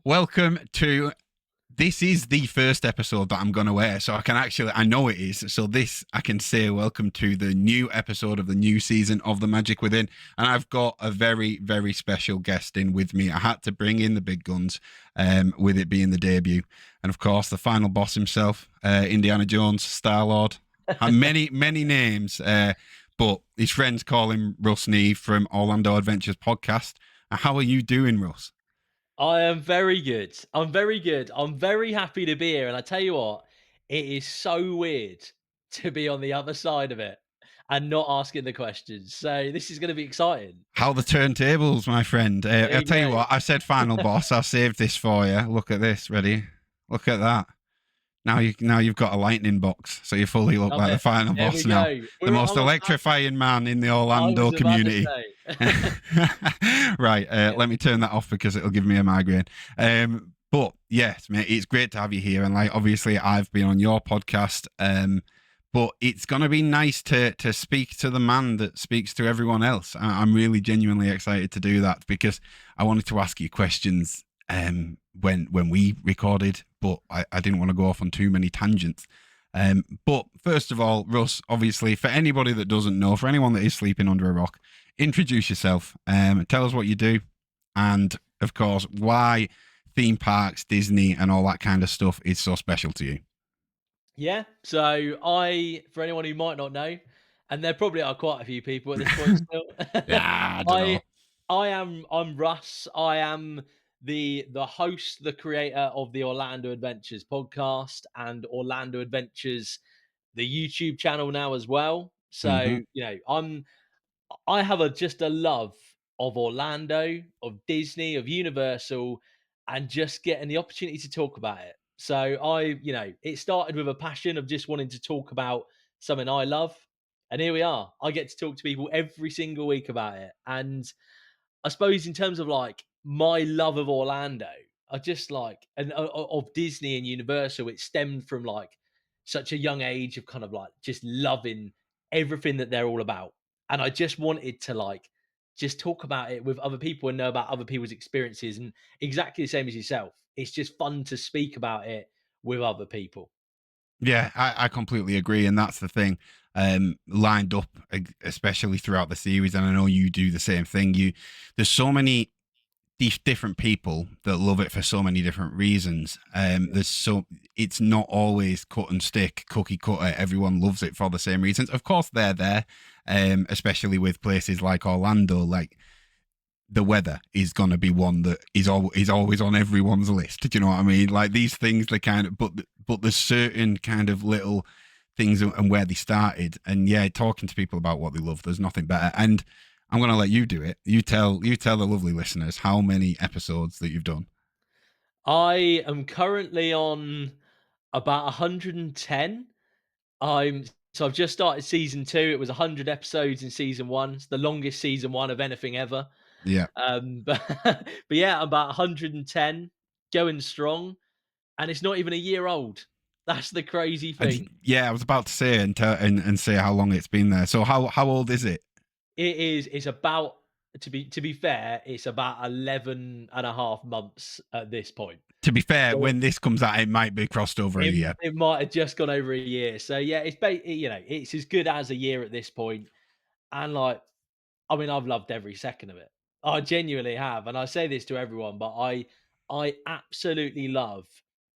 Welcome to. This is the first episode that I'm going to air, so I know it is. So I can say welcome to the new episode of the new season of The Magic Within. And I've got a very, very special guest in with me. I had to bring in the big guns, with it being the debut. And of course, the final boss himself, Indiana Jones, Star-Lord, many, many names, but his friends call him Russ Neave from Orlando Adventures podcast. How are you doing, Russ? I am very good. I'm very good. I'm very happy to be here. And I tell you what, it is so weird to be on the other side of it and not asking the questions. So this is going to be exciting. How the turntables, my friend. There I'll you tell you go. what, I said final boss. I saved this for you. Look at this. Ready? Look at that. Now you've got a lightning box, so you fully look Love like the it. final There we boss now. go. The most I'm about, electrifying man in the I Orlando was about to community. say. Right, Yeah. let me turn that off because it'll give me a migraine. But yes, mate, it's great to have you here. And like, obviously, I've been on your podcast, but it's gonna be nice to speak to the man that speaks to everyone else. I'm really genuinely excited to do that because I wanted to ask you questions when we recorded, but I didn't want to go off on too many tangents. But first of all, Russ, obviously, for anybody that doesn't know, for anyone that is sleeping under a rock, introduce yourself, tell us what you do, and of course, why theme parks, Disney, and all that kind of stuff is so special to you. Yeah. So for anyone who might not know, and there probably are quite a few people at this point still. Yeah, I don't I know. I'm Russ. I am the host, the creator of the Orlando Adventures podcast and Orlando Adventures, the YouTube channel now as well. Mm-hmm. So, I have just a love of Orlando, of Disney, of Universal, and just getting the opportunity to talk about it. So it started with a passion of just wanting to talk about something I love. And here we are. I get to talk to people every single week about it. And I suppose in terms of like my love of Orlando, I just like and of Disney and Universal, it stemmed from like such a young age of kind of like just loving everything that they're all about. And I just wanted to like just talk about it with other people and know about other people's experiences. And exactly the same as yourself. It's just fun to speak about it with other people. Yeah, I completely agree, and that's the thing. Lined up, especially throughout the series, and I know you do the same thing. There's so many different people that love it for so many different reasons. It's not always cut and stick, cookie cutter. Everyone loves it for the same reasons. Of course, they're there, especially with places like Orlando. Like the weather is going to be one that is always on everyone's list. Do you know what I mean? Like these things, they kind of, but there's certain kind of little things and where they started. And yeah, talking to people about what they love, there's nothing better. And I'm going to let you do it. You tell the lovely listeners how many episodes that you've done. I am currently on about 110. I've just started season 2. It was 100 episodes in season 1. It's the longest season 1 of anything ever. Yeah. But yeah, I'm about 110, going strong, and it's not even a year old. That's the crazy thing. Yeah, I was about to say and say how long it's been there. So how old is it? It's about to be fair, it's about 11 and a half months at this point. To be fair, So when this comes out, it might be crossed over a it year. it might have just gone over a year. So yeah, it's as good as a year at this point. And like, I mean, I've loved every second of it. I genuinely have, and I say this to everyone, but I absolutely love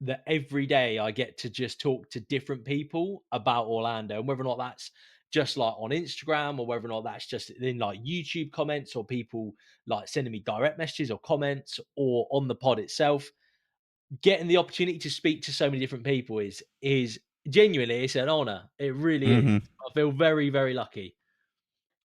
that every day I get to just talk to different people about Orlando, and whether or not that's just like on Instagram or whether or not that's just in like YouTube comments or people like sending me direct messages or comments or on the pod itself. Getting the opportunity to speak to so many different people is genuinely, it's an honor. It really is. Mm-hmm. I feel very, very lucky.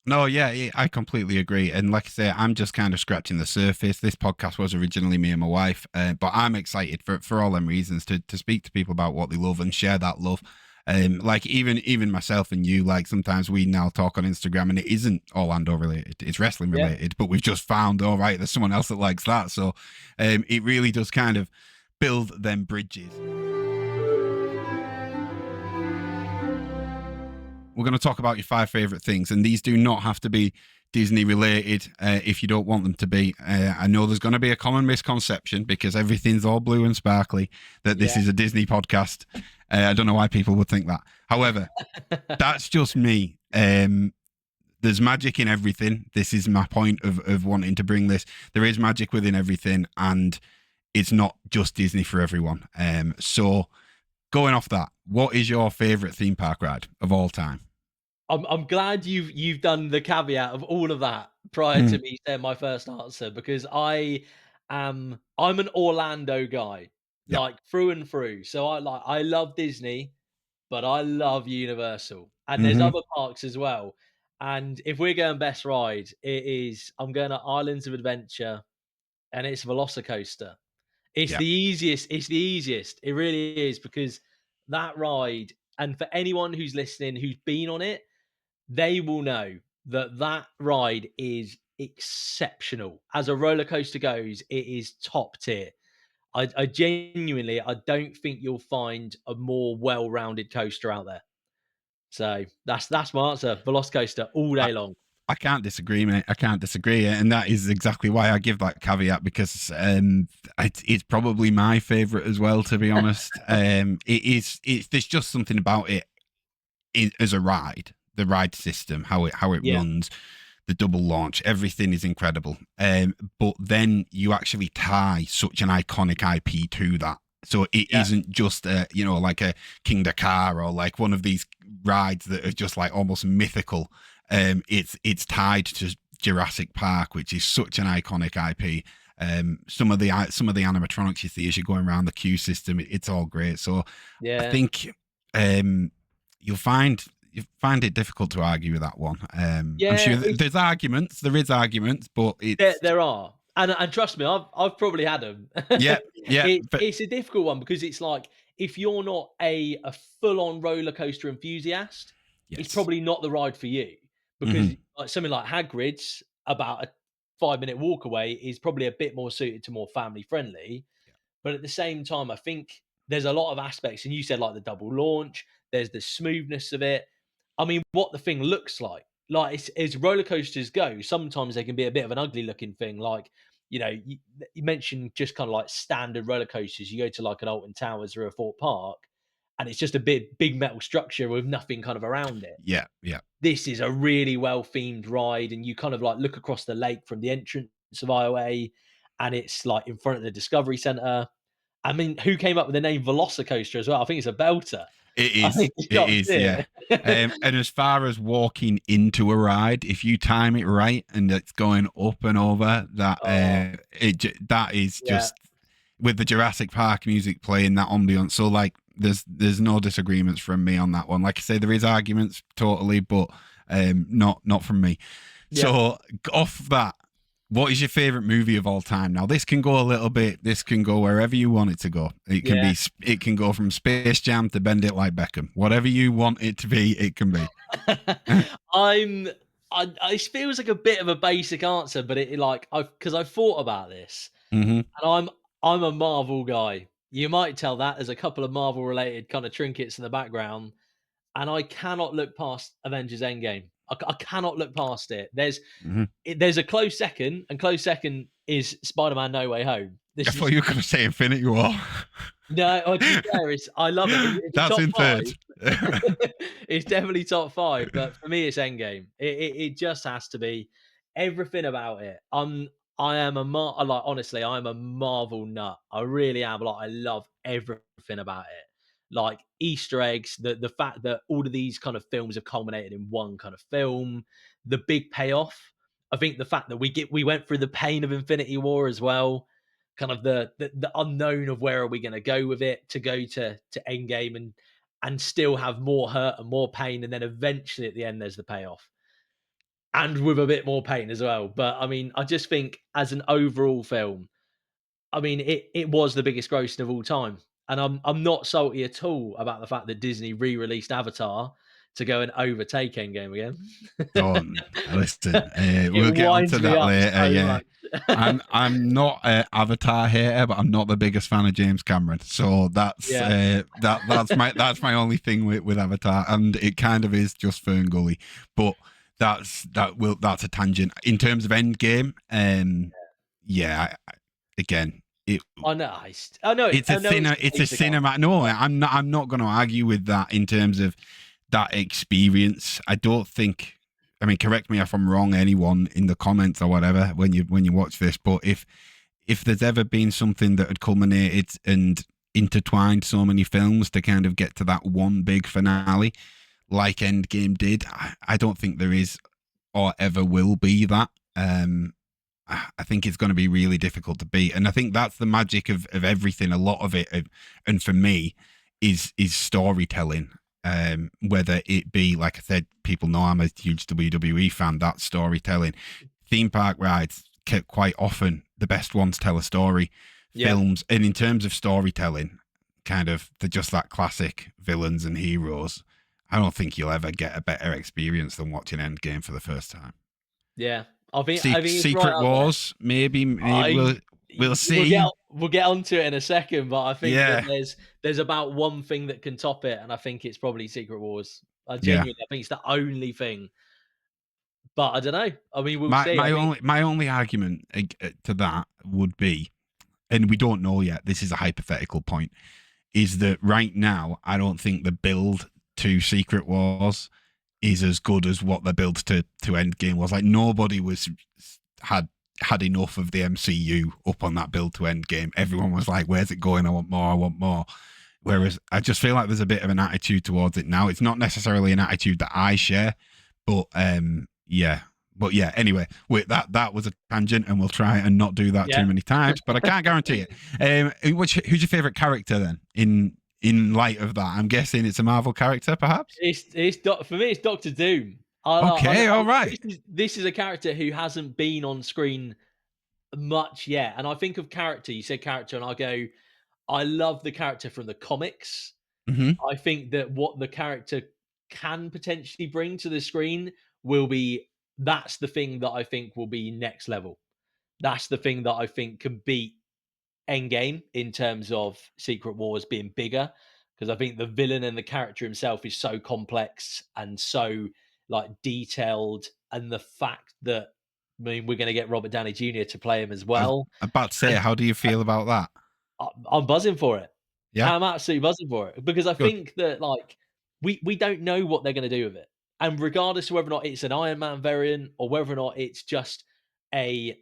No, yeah, I completely agree. And like I say, I'm just kind of scratching the surface. This podcast was originally me and my wife, but I'm excited for all them reasons to speak to people about what they love and share that love. Like even myself and you, like sometimes we now talk on Instagram and it isn't Orlando related, it's wrestling Yeah. related, but we've just found, all right, there's someone else that likes that. So it really does kind of build them bridges. We're going to talk about your 5 favorite things, and these do not have to be Disney related, if you don't want them to be. I know there's going to be a common misconception because everything's all blue and sparkly that this Yeah. is a Disney podcast. I don't know why people would think that. However, that's just me. There's magic in everything. This is my point of wanting to bring this. There is magic within everything, and it's not just Disney for everyone. So going off that, what is your favorite theme park ride of all time? I'm glad you've done the caveat of all of that prior to Mm, me saying my first answer, because I'm an Orlando guy, yeah. like through and through. So I love Disney, but I love Universal, and there's Mm-hmm. other parks as well. And if we're going best ride, I'm going to Islands of Adventure, and it's Velocicoaster. It's Yeah. the easiest. It's the easiest. It really is, because that ride, and for anyone who's listening who's been on it, they will know that that ride is exceptional. As a roller coaster goes, it is top tier. I genuinely, I don't think you'll find a more well-rounded coaster out there. So that's my answer. Velocicoaster all I, day long. I can't disagree, mate. I can't disagree, and that is exactly why I give that caveat because it's probably my favorite as well. To be honest, it is. It's there's just something about it as a ride, the ride system, how it Yeah, runs, the double launch, everything is incredible. But then you actually tie such an iconic IP to that. So it yeah, isn't just like a King Dakar or like one of these rides that are just like almost mythical. It's tied to Jurassic Park, which is such an iconic IP. Some of the animatronics you see as you're going around the queue system, it's all great. So I yeah, think um, you find it difficult to argue with that one. I'm yeah. sure there's arguments. There is arguments, but There, it's there are, and trust me, I've probably had them. yeah, yeah, but It's a difficult one, because it's like, if you're not a full on roller coaster enthusiast, it's yes, probably not the ride for you, because hmm like something like Hagrid's, about a 5-minute walk away, is probably a bit more suited to more family friendly. But at the same time, I think there's a lot of aspects, and you said like the double launch, there's the smoothness of it. I mean, what the thing looks like. Like, it's, as roller coasters go, sometimes they can be a bit of an ugly looking thing. Like, you mentioned just kind of like standard roller coasters. You go to like an Alton Towers or a Fort Park, and it's just a big metal structure with nothing kind of around it. yeah, yeah. This is a really well themed ride, and you kind of like look across the lake from the entrance of IOA, and it's like in front of the Discovery Centre. I mean, who came up with the name Velocicoaster as well? I think it's a belter. It I is. think it's It top is. Yeah. tier. And as far as walking into a ride, if you time it right and it's going up and over, Oh, that is yeah, just with the Jurassic Park music playing that ambience. So like, there's no disagreements from me on that one. Like I say, there is arguments totally, but not from me. yeah, So off that, what is your favorite movie of all time? Now this can go a little bit. This can go wherever you want it to go. It can yeah. be. It can go from Space Jam to Bend It Like Beckham. Whatever you want it to be, it can be. I'm it feels like a bit of a basic answer, but it like, I've thought about this, hmm and I'm a Marvel guy. You might tell that there's a couple of Marvel related kind of trinkets in the background, and I cannot look past Avengers Endgame. I cannot look past it. hmm There's a close second, and close second is Spider-Man: No Way Home. I This thought is you were going to say Infinity War. no. To be fair, I love it. It's a That's top in five. third. It's definitely top five, but for me, it's Endgame. It just has to be. Everything about it. I am like, honestly, I'm a Marvel nut. I really am. Like, I love everything about it. Like Easter eggs, the fact that all of these kind of films have culminated in one kind of film, the big payoff. I think the fact that we went through the pain of Infinity War as well, kind of the unknown of where are we going to go with it, to go to Endgame, and still have more hurt and more pain, and then eventually at the end there's the payoff, and with a bit more pain as well. But I mean, I just think as an overall film, I mean, it was the biggest grossing of all time, and I'm not salty at all about the fact that Disney re-released Avatar to go and overtake Endgame again. Don't listen. It We'll get onto winds me that up later. so Yeah, much. I'm not an Avatar hater, but I'm not the biggest fan of James Cameron. So that's Yeah, that's my only thing with Avatar, and it kind of is just Fern Gully. But that's a tangent in terms of Endgame. Yeah, again, I know. I know. it's a I know it's it's a James Gunn. cinema. No, I'm not going to argue with that in terms of that experience. I don't think. I mean, correct me if I'm wrong. Anyone in the comments or whatever when you watch this, but if there's ever been something that had culminated and intertwined so many films to kind of get to that one big finale, like Endgame did, I don't think there is or ever will be that. I think it's going to be really difficult to beat, and I think that's the magic of everything. A lot of it, and for me, is storytelling. Whether it be, like I said, people know I'm a huge WWE fan. That's storytelling. Theme park rides, quite often the best ones tell a story. Yeah. Films, and in terms of storytelling, kind of they're just that classic villains and heroes. I don't think you'll ever get a better experience than watching Endgame for the first time. Yeah. I think it's right Secret up there. Wars, maybe I we'll we'll get see. we'll get onto it in a second, but I think that Yeah, there's about one thing that can top it, and I think it's probably Secret Wars. I yeah. genuinely, I think it's the only thing. But I don't know. I mean, we'll see. I mean, My only argument to that would be, and we don't know yet. This is a hypothetical point. Is that right now? I don't think the build to Secret Wars is as good as what the build to Endgame was. Like nobody was had had enough of the MCU up on that build to Endgame. Everyone was like, "Where's it going? I want more. I want more." Whereas I just feel like there's a bit of an attitude towards it now. It's not necessarily an attitude that I share, but yeah. But yeah, anyway, wait, that was a tangent, and we'll try and not do that too yeah. many times. But I can't guarantee it. Who's your favorite character then? In light of that, I'm guessing it's a Marvel character, perhaps. For me, it's Doctor Doom. Okay, all right. This is a character who hasn't been on screen much yet, and I think of character. You said character, and I go, I love the character from the comics. Mm-hmm. I think that what the character can potentially bring to the screen will be that's the thing that I think will be next level. That's the thing that I think can beat Endgame in terms of Secret Wars being bigger. Because I think the villain and the character himself is so complex and so like detailed, and the fact that I mean we're going to get Robert Downey Jr. to play him as I was well, about to say, and how do you feel about that? I'm buzzing for it. Yeah, I'm absolutely buzzing for it because I good. think that like we don't know what they're going to do with it, and regardless of whether or not it's an Iron Man variant or whether or not it's just a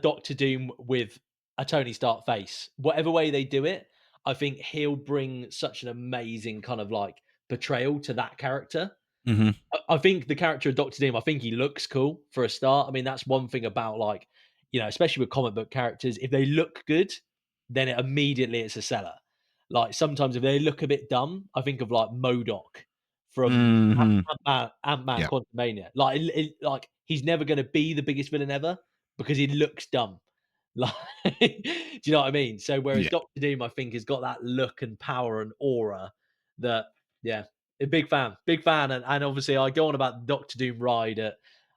Doctor Doom with a Tony Stark face, whatever way they do it, I think he'll bring such an amazing kind of like portrayal to that character. Mm-hmm. I think the character of Doctor Doom, I think he looks cool for a start. I mean, that's one thing about like, especially with comic book characters, if they look good, then immediately it's a seller. Like sometimes if they look a bit dumb, I think of like Modoc from Mm-hmm. Ant-Man Yeah, Quantumania. Like he's never going to be the biggest villain ever because he looks dumb. Like, do you know what I mean? So whereas yeah. Doctor Doom, I think, has got that look and power and aura that, yeah, a big fan, and obviously I go on about Doctor Doom ride at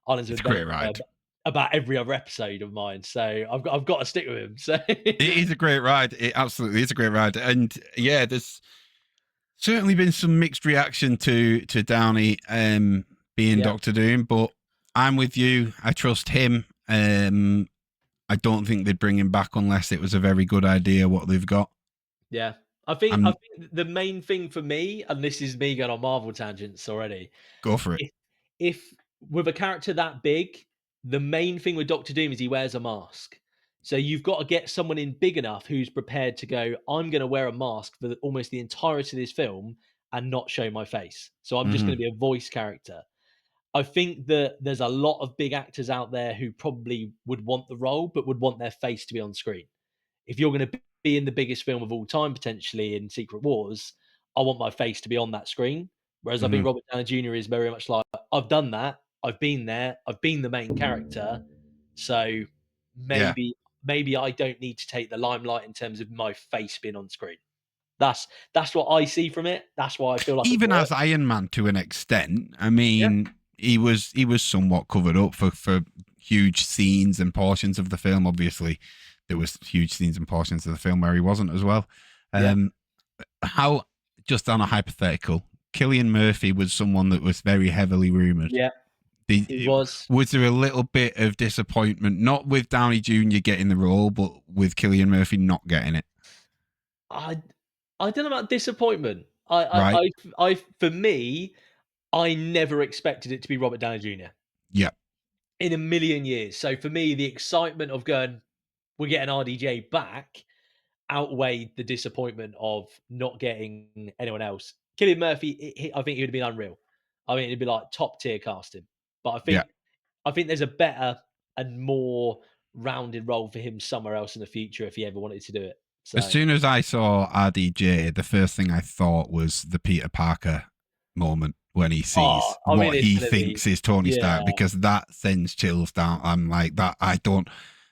Islands of It's a great Adventure ride. about every other episode of mine, so I've got to stick with him. So It is a great ride. It absolutely is a great ride. And yeah, there's certainly been some mixed reaction to Downey being yeah, Doctor Doom, but I'm with you. I trust him. I don't think they'd bring him back unless it was a very good idea what they've got. yeah. I I'm think the main thing for me, and this is me going on Marvel tangents already, Go for it. if with a character that big, the main thing with Doctor Doom is he wears a mask. So you've got to get someone in big enough who's prepared to go, I'm going to wear a mask for almost the entirety of this film and not show my face. So I'm just Mm-hmm. going to be a voice character. I think that there's a lot of big actors out there who probably would want the role, but would want their face to be on screen. If you're going to be in the biggest film of all time, potentially in Secret Wars, I want my face to be on that screen. Whereas I Mm-hmm. think Robert Downey Jr. is very much like, I've done that. I've been there. I've been the main character. So Yeah. maybe I don't need to take the limelight in terms of my face being on screen. That's what I see from it. That's why I feel like it Even as works. Iron Man to an extent, I Yeah, mean, he was somewhat covered up for huge scenes and portions of the film. Obviously, there was huge scenes and portions of the film where he wasn't as well. yeah, Um, how Just on a hypothetical, Killian Murphy was someone that was very heavily rumored. yeah. It was. Was there a little bit of disappointment, not with Downey Jr. getting the role, but with Cillian Murphy not getting it? I I don't know about disappointment. I I Right? I I for me, I never expected it to be Robert Downey Jr. Yeah. in a million years. So for me, the excitement of going, we're getting RDJ back outweighed the disappointment of not getting anyone else. Cillian Murphy, I think he would have been unreal. I mean, it'd be like top tier casting. But Yeah. I think there's a better and more rounded role for him somewhere else in the future if he ever wanted to do it. As So, soon as I saw RDJ, the first thing I thought was the Peter Parker moment when he oh, sees I mean, what it's he gonna be thinks is Tony yeah, Stark, because that sends chills down. I'm like that. I don't.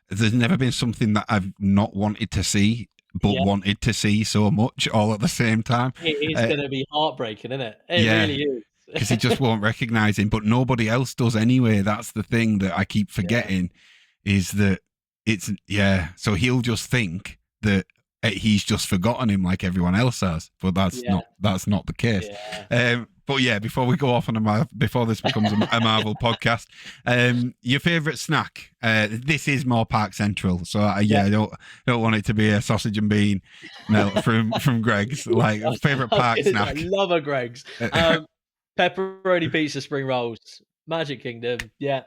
There's never been something that I've not wanted to see, but yeah. wanted to see so much all at the same time. It is Uh, gonna be heartbreaking, isn't it? It yeah, really is. because he just won't recognize him, but nobody else does anyway. That's the thing that I keep Yeah, forgetting, is that it's yeah. So he'll just think that he's just forgotten him like everyone else has, but yeah, that's not the case. yeah. But yeah, before we go off on before this becomes a Marvel podcast, your favorite snack? This is more Park Central, so Yeah. yeah, I don't want it to be a sausage and bean melt from Greg's. Like favorite I was Park gonna say, I snack. love a Greggs. Pepperoni pizza spring rolls, Magic Kingdom, yeah.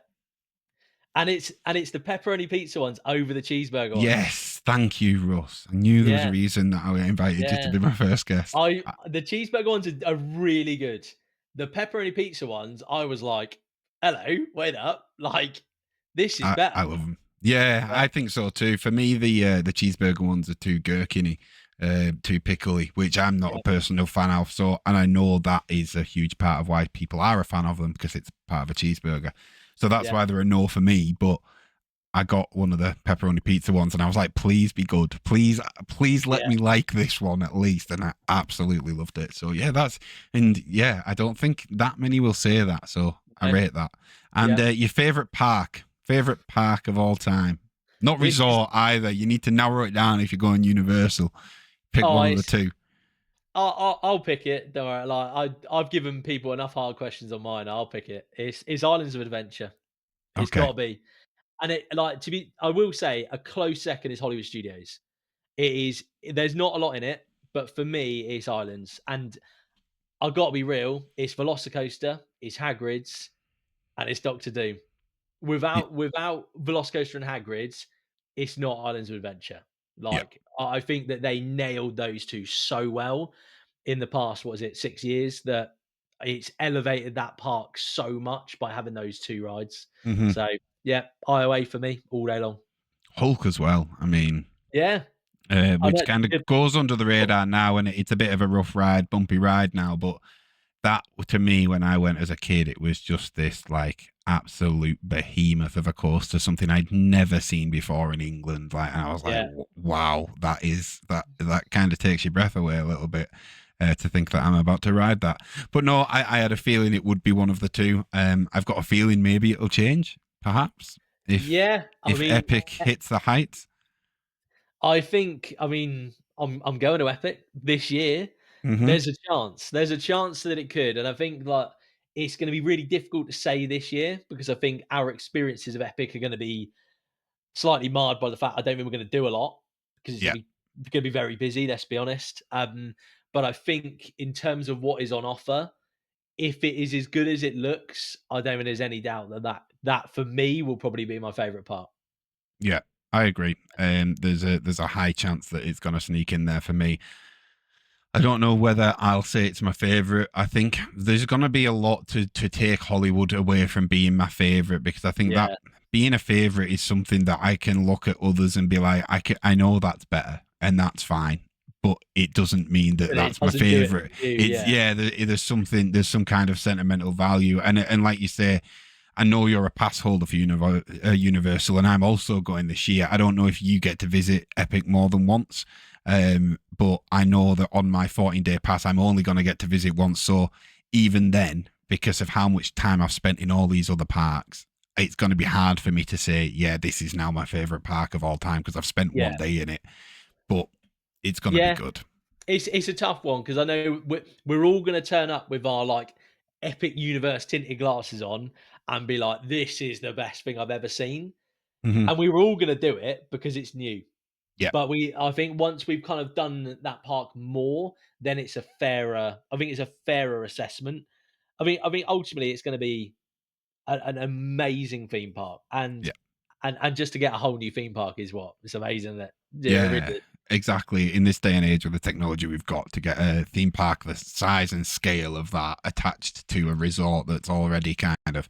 And it's the pepperoni pizza ones over the cheeseburger ones. Yes, thank you, Russ. I knew there was a Yeah, reason that I invited you to yeah. be my first guest. The cheeseburger ones are really good. The pepperoni pizza ones, I was like, "Hello, wait up, like, this is better." I love them. Yeah, Yeah, I think so too. For me, the cheeseburger ones are too gherkiny, too pickly, which I'm not a yeah, personal fan of. So, and I know that is a huge part of why people are a fan of them, because it's part of a cheeseburger. So that's yeah, why they're a no for me. But I got one of the pepperoni pizza ones, and I was like, please be good. Please let yeah, me like this one at least. And I absolutely loved it. So yeah, and yeah, I don't think that many will say that. So I okay, rate that. And yeah. your favorite park of all time? Not This is resort either. You need to narrow it down if you're going Universal. Pick oh, one of the it's two. I'll pick it, don't worry, like, I've given people enough hard questions on mine, I'll pick it. It's Islands of Adventure. It's Okay. gotta be. And it like, to be I will say a close second is Hollywood Studios. It is there's not a lot in it, but for me, it's Islands, and I've gotta be real, it's Velocicoaster, it's Hagrid's, and it's Doctor Doom. Yeah. Without Velocicoaster and Hagrid's, it's not Islands of Adventure. Yeah. Like, I think that they nailed those 2 so well in the past, what is it, 6 years, that it's elevated that park so much by having those 2 rides. hmm So, yeah, IOA for me all day long. Hulk as well. I mean, Yeah, I which know kind of the goes under the radar now, and it's a bit of a rough ride, bumpy ride now. But that, to me, when I went as a kid, it was just this like absolute behemoth of a coaster, something I'd never seen before in England. Like, and I was like, yeah, wow, that kind of takes your breath away a little bit. To think that I'm about to ride that, but no, I had a feeling it would be one of the two. I've got a feeling maybe it'll change, perhaps yeah, I if mean, Epic hits the heights. I mean, I'm going to Epic this year. hmm There's a chance that it could, and I think, like, it's gonna be really difficult to say this year because I think our experiences of Epic are gonna be slightly marred by the fact I don't think we're gonna do a lot because Yeah. it's gonna be very busy, let's be honest. But I think in terms of what is on offer, if it is as good as it looks, I don't think there's any doubt that for me will probably be my favorite part. Yeah, I agree. There's a high chance that it's going to sneak in there for me. I don't know whether I'll say it's my favorite. I think there's going to be a lot to take Hollywood away from being my favorite, because I think that Yeah, being a favorite is something that I can look at others and be like, I know that's better and that's fine, but it doesn't mean that but it that's my doesn't do it favorite. for you, It's yeah. yeah, there's some kind of sentimental value, and like you say, I know you're a pass holder for Universal, and I'm also going this year. I don't know if you get to visit Epic more than once, but I know that on my 14-day pass, I'm only going to get to visit once. So even then, because of how much time I've spent in all these other parks, it's going to be hard for me to say, yeah, this is now my favorite park of all time, because I've spent Yeah, one day in it. But it's going to be yeah. good. It's a tough one because I know we're all gonna turn up with our, like, Epic Universe tinted glasses on, and be like, "This is the best thing I've ever seen." Mhm. And we were all gonna do it because it's new. Yeah. But I think once we've kind of done that park more, then it's a fairer. I think it's a fairer assessment. I mean, ultimately, it's going to be an amazing theme park, Yeah. and just to get a whole new theme park is what it's amazing that yeah, it really Yeah, is. exactly. In this day and age with the technology we've got to get a theme park the size and scale of that attached to a resort that's already kind of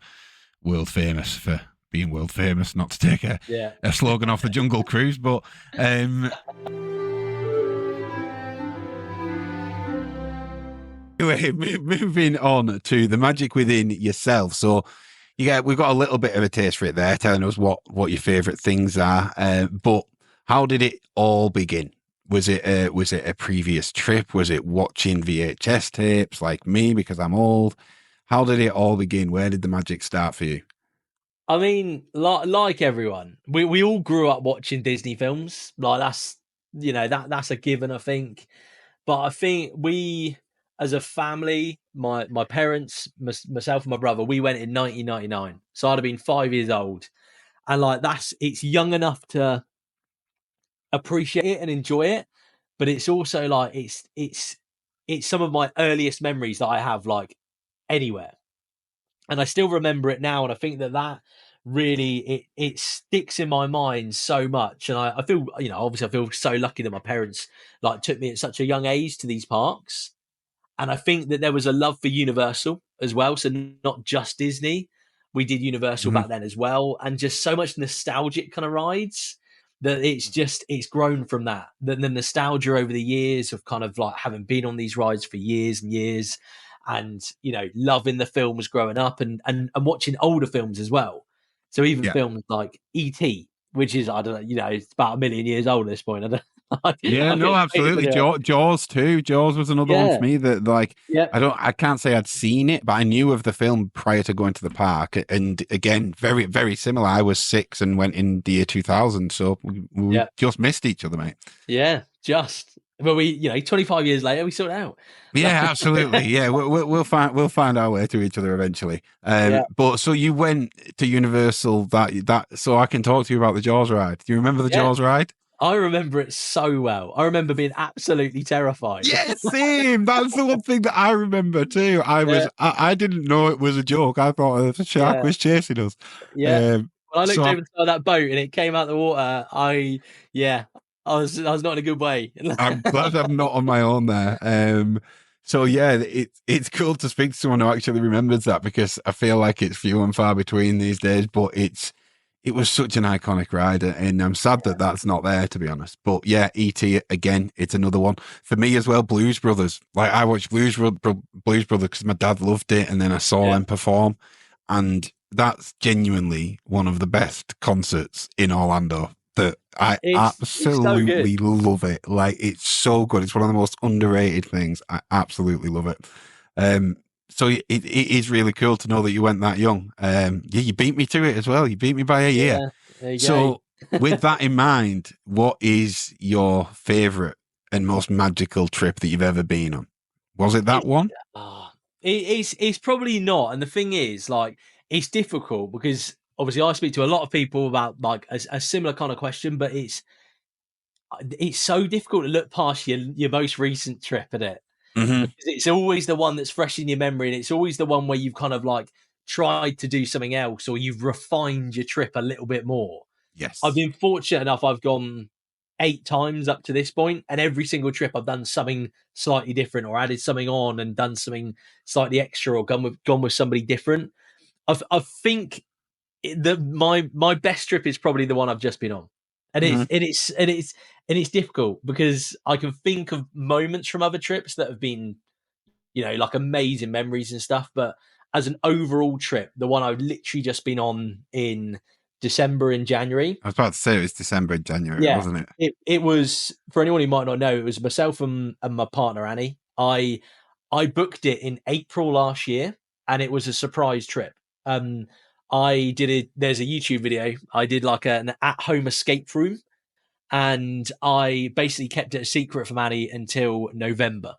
world famous for being world famous, not to take Yeah, a slogan off the Jungle Cruise, but um anyway, moving on to the magic within yourself. So we've got a little bit of a taste for it there, telling us what your favourite things are. But how did it all begin? Was it a previous trip? Was it watching VHS tapes like me because I'm old? How did it all begin? Where did the magic start for you? I mean, like everyone, we all grew up watching Disney films. Like that's that's a given, I think. But I think we, as a family, my parents, myself and my brother, we went in 1999. So I'd have been 5 years old, and like it's young enough to appreciate it and enjoy it, but it's also like it's some of my earliest memories that I have like anywhere, and I still remember it now, and I think that really it sticks in my mind so much, and I feel obviously I feel so lucky that my parents like took me at such a young age to these parks, and I think that there was a love for Universal as well. So not just Disney. We did Universal Hmm. back then as well. And just so much nostalgic kind of rides that it's grown from that. The nostalgia over the years of kind of like having been on these rides for years and years and loving the films growing up and watching older films as well. So even Yeah. films like E.T., which is, I don't know, it's about a million years old at this point. I don't I Yeah, no, get excited absolutely. to do it. Jaws too. Jaws was another one Yeah. for me that like Yeah. I can't say I'd seen it, but I knew of the film prior to going to the park. And again, very, very similar. I was 6 and went in the year 2000, so we Yeah. just missed each other, mate. Yeah, just. Well, 25 years later, we sort it out. Yeah, absolutely. Yeah, we'll find our way to each other eventually. Yeah, But so you went to Universal that so I can talk to you about the Jaws ride. Do you remember the yeah. Jaws ride? I remember it so well. I remember being absolutely terrified. Yeah, same. That's the one thing that I remember too. Yeah, I didn't know it was a joke. I thought the shark yeah, was chasing us. yeah. Um, When I so looked over inside that boat and it came out the water, yeah, I was not in a good way. I'm glad I'm not on my own there. So yeah, it's cool to speak to someone who actually remembers that because I feel like it's few and far between these days. But it was such an iconic ride, and I'm sad that that's not there to be honest. But yeah, ET again, it's another one for me as well. Blues Brothers, like I watched Blues Brothers because my dad loved it, and then I saw Yeah, them perform, and that's genuinely one of the best concerts in Orlando that I it's so good. absolutely love it. Like it's so good. It's one of the most underrated things. I absolutely love it. Um, so it is really cool to know that you went that young. Yeah, you beat me to it as well. You beat me by a year. Yeah, there you So with that in mind, what is your favorite and most magical trip that you've ever been on? Was it that go. one? Ah, it's probably not, and the thing is, like, it's difficult because obviously I speak to a lot of people about like a similar kind of question, but it's so difficult to look past your most recent trip at it Hmm. because it's always the one that's fresh in your memory, and it's always the one where you've kind of like tried to do something else or you've refined your trip a little bit more. I've Yes. been fortunate enough, I've gone 8 times up to this point, and every single trip I've done something slightly different or added something on and done something slightly extra or gone with somebody different. I think my best trip is probably the one I've just been on, and Hmm. it's difficult because I can think of moments from other trips that have been like amazing memories and stuff, but as an overall trip, the one I've literally just been on in December and January. I was about to say it was December and January, Yeah, wasn't it? it was, for anyone who might not know, it was myself and my partner Annie. I booked it in April last year, and it was a surprise trip. Um, I did it. There's a YouTube video. I did like an at-home escape room, and I basically kept it a secret from Annie until November,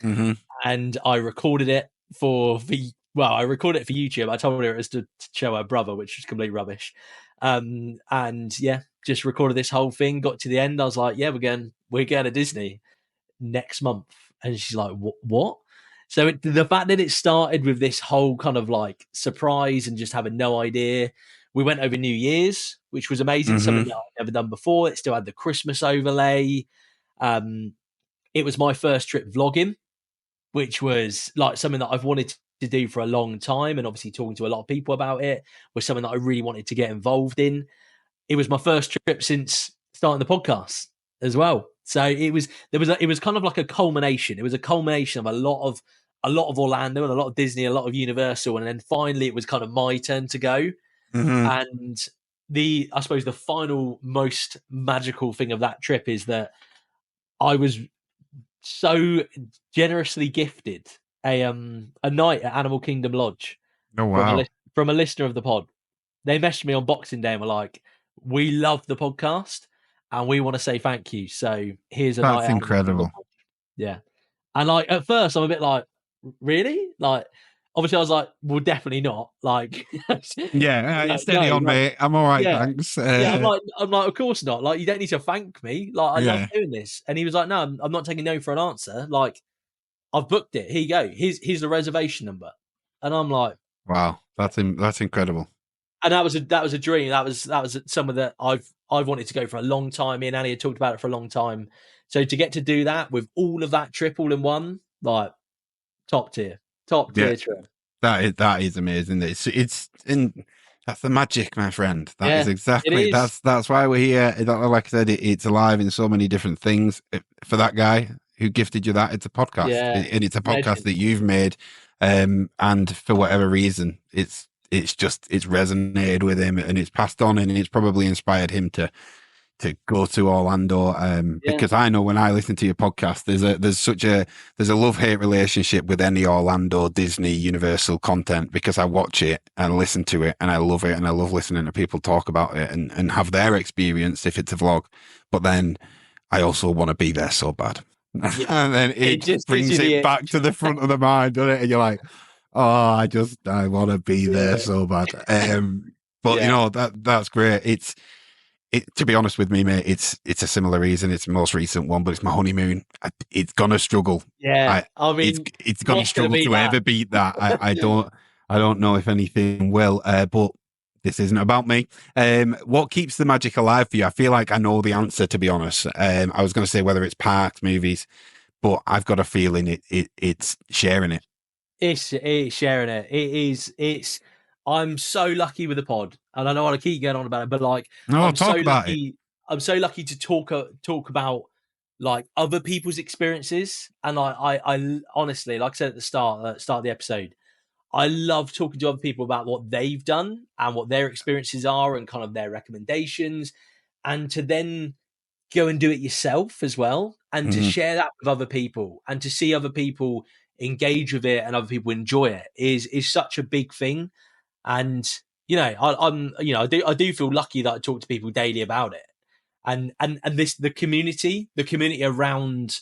Hmm. and I recorded it for the well, I recorded it for YouTube. I told her it was to show her brother, which was complete rubbish. And yeah, just recorded this whole thing. Got to the end, I was like, "Yeah, we're going to Disney next month," and she's like, "What?" So the fact that it started with this whole kind of like surprise and just having no idea. We went over New Year's, which was amazing, something Mm-hmm. that I'd never done before. It still had the Christmas overlay. Um, it was my first trip vlogging, which was like something that I've wanted to do for a long time. And obviously, talking to a lot of people about it was something that I really wanted to get involved in. It was my first trip since starting the podcast as well. So it was kind of like a culmination. It was a culmination of a lot of Orlando and a lot of Disney, a lot of Universal, and then finally it was kind of my turn to go. Mm-hmm. And I suppose the final most magical thing of that trip is that I was so generously gifted a night at Animal Kingdom Lodge Oh from wow, from a listener of the pod. They messaged me on Boxing Day and were like, "We love the podcast and we want to say thank you. So here's a night that's at Animal Kingdom incredible. Lodge." Yeah, and like at first I'm a bit like, "Really?" Like, obviously I was like, "Well, definitely not." Like, Yeah, no, steady on, like, mate. I'm all right, yeah. thanks. Yeah, I'm like, of course not. Like, you don't need to thank me. Like, I love Yeah, doing this. And he was like, no, I'm not taking no for an answer. Like, I've booked it. Here you go. Here's the reservation number. And I'm like, wow, that's incredible. and that was a dream. That was something that I've wanted to go for a long time. Me and Annie had talked about it for a long time. So to get to do that with all of that trip all in one, like top Yeah, tier trip. that is amazing. It's in that's the magic, my friend. That is Yeah, it exactly is. that's why we're here. Like I said, it's alive in so many different things. For that guy who gifted you that, it's a podcast, Yeah, and it's a podcast legend. that you've made. And for whatever reason, it's resonated with him, and it's passed on, and it's probably inspired him to go to Orlando. Yeah, Because I know when I listen to your podcast, there's a love hate relationship with any Orlando, Disney, Universal content, because I watch it and listen to it and I love it and I love listening to people talk about it and have their experience if it's a vlog. But then I also want to be there so bad. yeah. And then It it just gives brings you the it back itch. to the front of the mind, doesn't it? And you're like, oh, I want to be there Yeah, so bad. But yeah, that's great. To be honest with me, mate, it's a similar reason. It's the most recent one, but it's my honeymoon. It's gonna struggle. yeah. I I it's mean, it's gonna what's going to struggle beat to that? ever beat that. I don't know if anything will. But this isn't about me. What keeps the magic alive for you? I feel like I know the answer. To be honest, I was gonna say whether it's parks, movies, but I've got a feeling it's sharing it. It's sharing it. It is. It's. I'm so lucky with the pod, and I know I keep going on about it, but like, No, I'm so talk about it. lucky. I'm so lucky to talk about like other people's experiences, and I honestly, like I said at the start of the episode, I love talking to other people about what they've done and what their experiences are, and kind of their recommendations, and to then go and do it yourself as well, and to Mhm. share that with other people and to see other people engage with it and other people enjoy it is such a big thing. And I'm I do feel lucky that I talk to people daily about it, and this the community around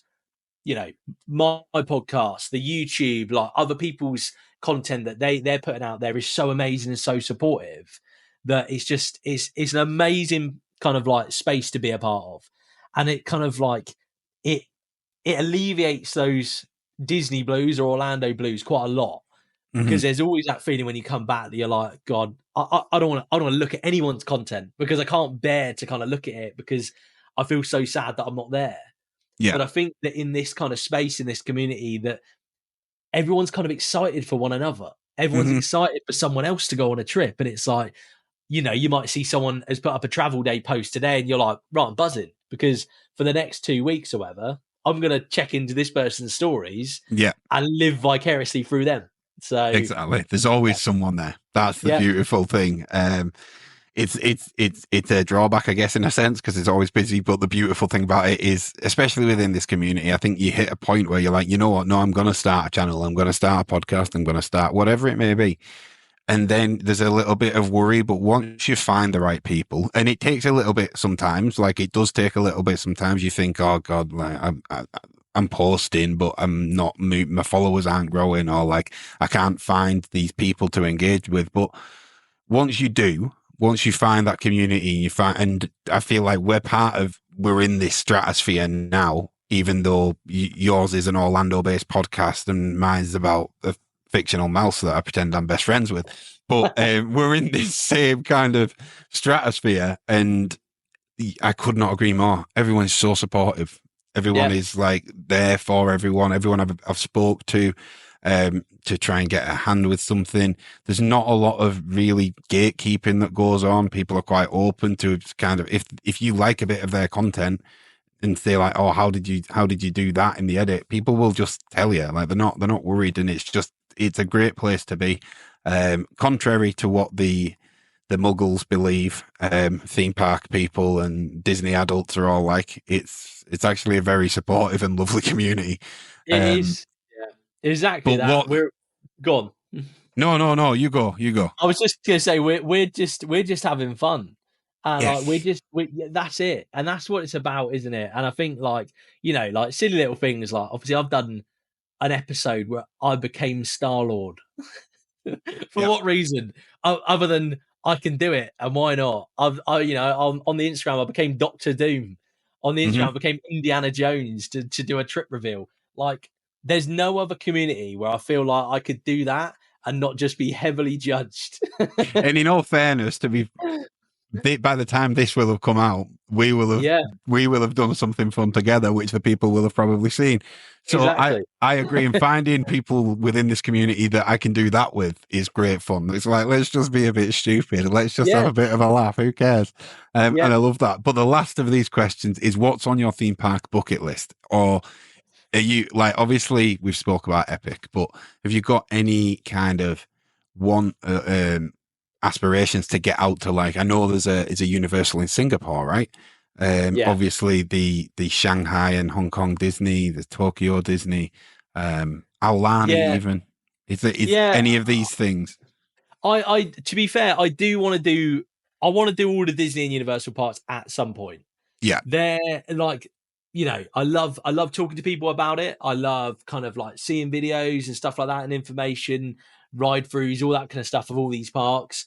my podcast, the YouTube, like other people's content that they're putting out there is so amazing and so supportive that it's an amazing kind of like space to be a part of. And it kind of like it it alleviates those Disney blues or Orlando blues quite a lot, Mhm. because there's always that feeling when you come back that you're like, God, I don't want to look at anyone's content because I can't bear to kind of look at it because I feel so sad that I'm not there. Yeah. But I think that in this kind of space, in this community, that everyone's kind of excited for one another. Everyone's Mhm. excited for someone else to go on a trip. And it's like, you might see someone has put up a travel day post today and you're like, right, I'm buzzing because for the next 2 weeks or whatever, I'm going to check into this person's stories Yeah. and live vicariously through them. So, Exactly. There's always someone there. That's the yeah, beautiful thing. It's a drawback, I guess, in a sense, because it's always busy. But the beautiful thing about it is, especially within this community, I think you hit a point where you're like, you know what? No, I'm going to start a channel. I'm going to start a podcast. I'm going to start whatever it may be. And then there's a little bit of worry, but once you find the right people, and it takes a little bit sometimes, like it does take a little bit sometimes, you think, oh God, like, I'm posting, but I'm not, my followers aren't growing, or like I can't find these people to engage with. But once you do, once you find that community, and I feel like we're in this stratosphere now, even though yours is an Orlando based podcast and mine's about a fictional mouse that I pretend I'm best friends with. But we're in this same kind of stratosphere, and I could not agree more. Everyone's so supportive. Everyone Yeah, is like there for everyone. Everyone I've spoke to try and get a hand with something. There's not a lot of really gatekeeping that goes on. People are quite open to kind of, if you like a bit of their content and say like, oh, how did you do that in the edit? People will just tell you, like they're not worried, and it's a great place to be. Contrary to what the muggles believe, theme park people and Disney adults are all like, it's actually a very supportive and lovely community. it is. Yeah, exactly But that. what? We're gone. No, you go. I was just gonna say we're just having fun, and like Yes. yeah, that's it, and that's what it's about, isn't it? And I think like like silly little things like obviously I've done an episode where I became Star Lord. For Yep. what reason? Other than I can do it, and why not? On the Instagram I became Doctor Doom. On the Hmm. Instagram I became Indiana Jones to do a trip reveal. Like there's no other community where I feel like I could do that and not just be heavily judged. And in all fairness, by the time this will have come out, Yeah, we will have done something fun together, which the people will have probably seen. So exactly. I agree. And finding people within this community that I can do that with is great fun. It's like, let's just be a bit stupid. Let's just have Yeah, a bit of a laugh. Who cares? yeah, And I love that. But the last of these questions is, what's on your theme park bucket list? Or are you like, obviously we've spoke about Epic, but have you got any kind of one aspirations to get out to, like, I know there's a Universal in Singapore, right? yeah, Obviously the Shanghai and Hong Kong Disney, the Tokyo Disney, Aulani yeah, even. Is yeah. any of these things? I to be fair, I do want to do. I want to do all the Disney and Universal parks at some point. Yeah. They're like, I love talking to people about it. I love kind of like seeing videos and stuff like that and information, ride throughs, all that kind of stuff of all these parks.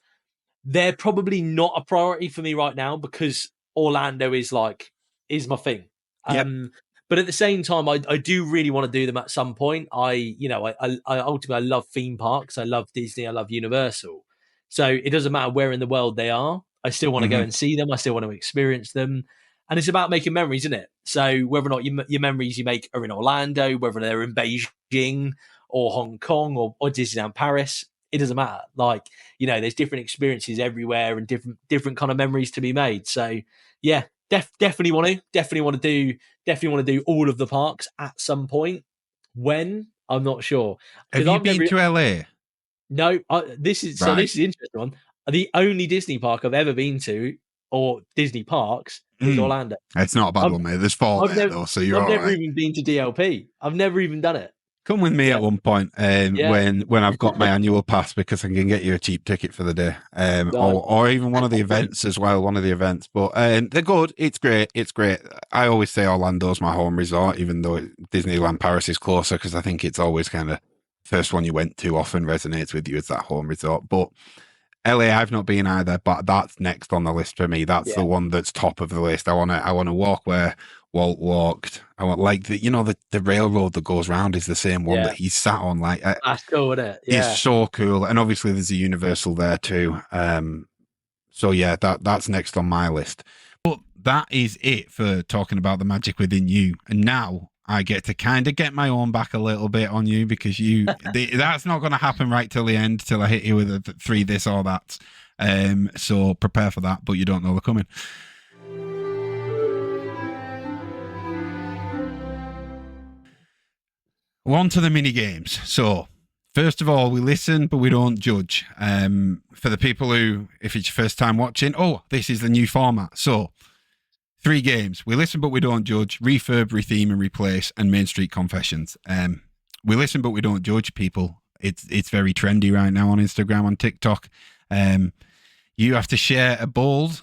They're probably not a priority for me right now because Orlando is my thing. Yep. But at the same time, I do really want to do them at some point. I ultimately I love theme parks. I love Disney. I love Universal. So it doesn't matter where in the world they are. I still want to go Hmm. and see them. I still want to experience them. And it's about making memories, isn't it? So whether or not your memories you make are in Orlando, whether they're in Beijing or Hong Kong or Disneyland Paris, it doesn't matter. Like there's different experiences everywhere and different kind of memories to be made. So yeah, definitely want to do all of the parks at some point. When I'm not sure Have because you I've been never. to LA? No, this Right. is the interesting one. The only Disney park I've ever been to, or Disney parks, is Mm. Orlando. It's not a bad I've one, mate. There's four I've there never though, so you're I've all never right. even been to DLP. I've never even done it. Come with me Yeah, at one point, yeah, when I've got my annual pass, because I can get you a cheap ticket for the day, nice. or even one of the events as well. One of the events, but they're good. It's great. It's great. I always say Orlando's my home resort, even though Disneyland Paris is closer, because I think it's always kind of first one you went to often resonates with you as that home resort. But LA, I've not been either, but that's next on the list for me. That's Yeah, the one that's top of the list. I want to walk where Walt walked. I want, like, the railroad that goes round is the same one yeah. that he sat on. Like, That's cool, isn't it? it's Yeah, so cool. And obviously there's a Universal there too. So yeah, that's next on my list. But that is it for talking about the magic within you. And now I get to kind of get my own back a little bit on you, because that's not going to happen right till the end, till I hit you with a three this or that. So prepare for that, but you don't know they're coming. On to the mini games. So, first of all, we listen, but we don't judge. For the people who, if it's your first time watching, this is the new format. So, 3 games. We listen, but we don't judge. Refurb, Retheme, and Replace, and Main Street Confessions. We listen, but we don't judge, people. It's very trendy right now on Instagram, on TikTok. You have to share a bold,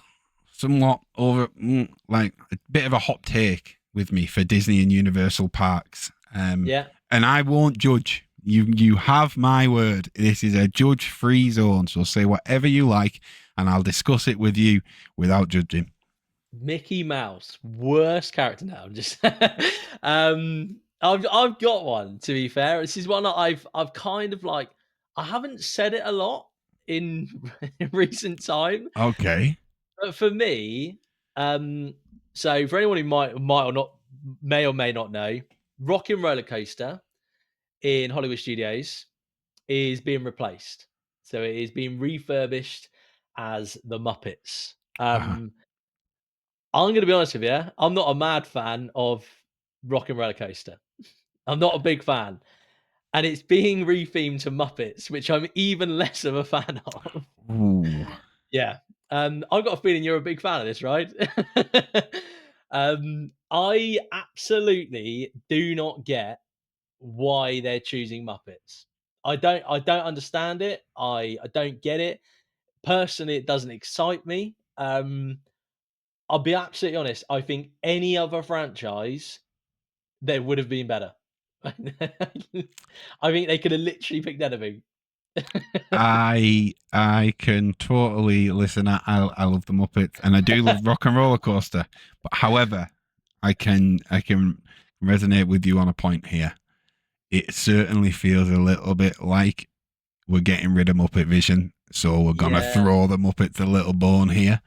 somewhat over, like a bit of a hot take with me for Disney and Universal parks. Yeah. And I won't judge. You have my word. This is a judge-free zone, so say whatever you like, and I'll discuss it with you without judging. Mickey Mouse, worst character now. I'm just I've got one, to be fair. This is one that I've kind of like, I haven't said it a lot in recent time, Okay. but for me, so for anyone who might or not may or may not know, Rockin' Roller Coaster in Hollywood Studios is being replaced. So it is being refurbished as the Muppets. Uh, I'm gonna be honest with you, I'm not a mad fan of Rock and Roller Coaster. I'm not a big fan, and it's being rethemed to Muppets, which I'm even less of a fan of. ooh. Yeah, I've got a feeling you're a big fan of this, right? I absolutely do not get why they're choosing Muppets. I don't understand it. I don't get it. Personally, it doesn't excite me. I'll be absolutely honest, I think any other franchise, they would have been better. I think they could have literally picked anything. I can totally listen. I love the Muppets, and I do love Rock and Roller Coaster. But however, I can resonate with you on a point here. It certainly feels a little bit like we're getting rid of Muppet Vision, so we're gonna Yeah, throw the Muppets a little bone here.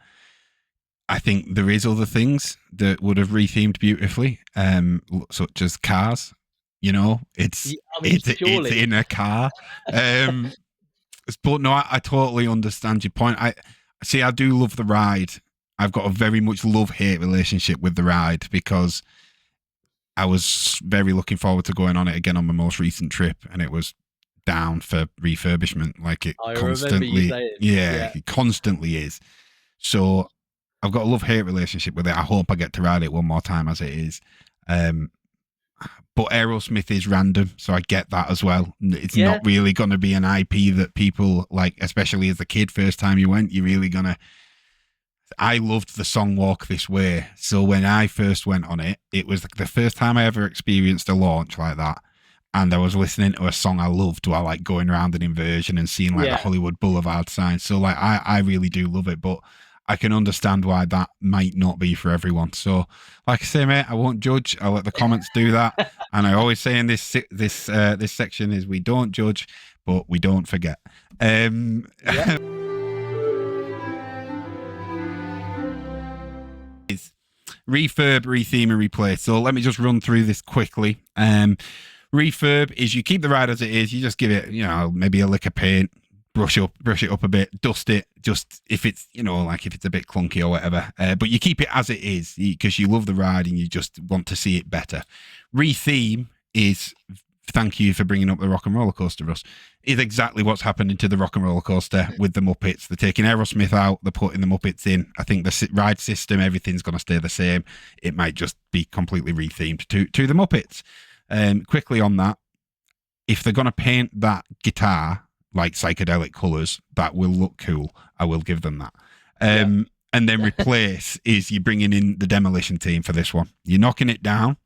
I think there is other things that would have rethemed beautifully, such as cars. You know, I mean, it's surely. in a car. Um, but no, I totally understand your point. I see. I do love the ride. I've got a very much love hate relationship with the ride because I was very looking forward to going on it again on my most recent trip, and it was down for refurbishment. Like it I remember you constantly, saying, yeah, yeah, it constantly is. So I've got a love hate relationship with it. I hope I get to ride it one more time as it is. Um, but Aerosmith is random, so I get that as well. It's not yeah, really going to be an IP that people like, especially as a kid, first time you went, you're really going to. I loved the song Walk This Way. So when I first went on it, it was like the first time I ever experienced a launch like that. And I was listening to a song I loved while like going around an inversion and seeing like the yeah. Hollywood Boulevard sign. So like I really do love it, but I can understand why that might not be for everyone. So like I say, mate, I won't judge. I'll let the comments do that. And I always say in this section is we don't judge, but we don't forget. Um, Yeah, Refurb, retheme, and replace. So let me just run through this quickly. Refurb is you keep the ride as it is. You just give it, maybe a lick of paint, brush it up a bit, dust it. Just if it's, like if it's a bit clunky or whatever. But you keep it as it is because you love the ride and you just want to see it better. Retheme is thank you for bringing up the Rock and Roller Coaster, Russ. Is exactly what's happening to the Rock and Roller Coaster with the Muppets. They're taking Aerosmith out, they're putting the Muppets in. I think the ride system, everything's going to stay the same. It might just be completely rethemed to the Muppets. Quickly on that, if they're going to paint that guitar like psychedelic colors, that will look cool. I will give them that. yeah, And then replace is you're bringing in the demolition team for this one. You're knocking it down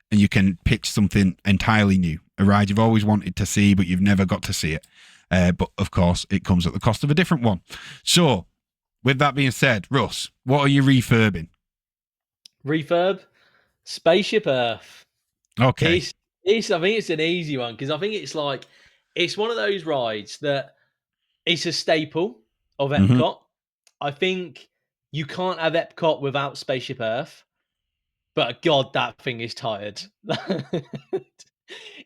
and you can pitch something entirely new, a ride you've always wanted to see, but you've never got to see it. But of course, it comes at the cost of a different one. So, with that being said, Russ, what are you refurbing? refurb, Spaceship Earth. Okay. It's I think it's an easy one because I think it's like it's one of those rides that it's a staple of Mm-hmm. Epcot. I think you can't have Epcot without Spaceship Earth, but God, that thing is tired.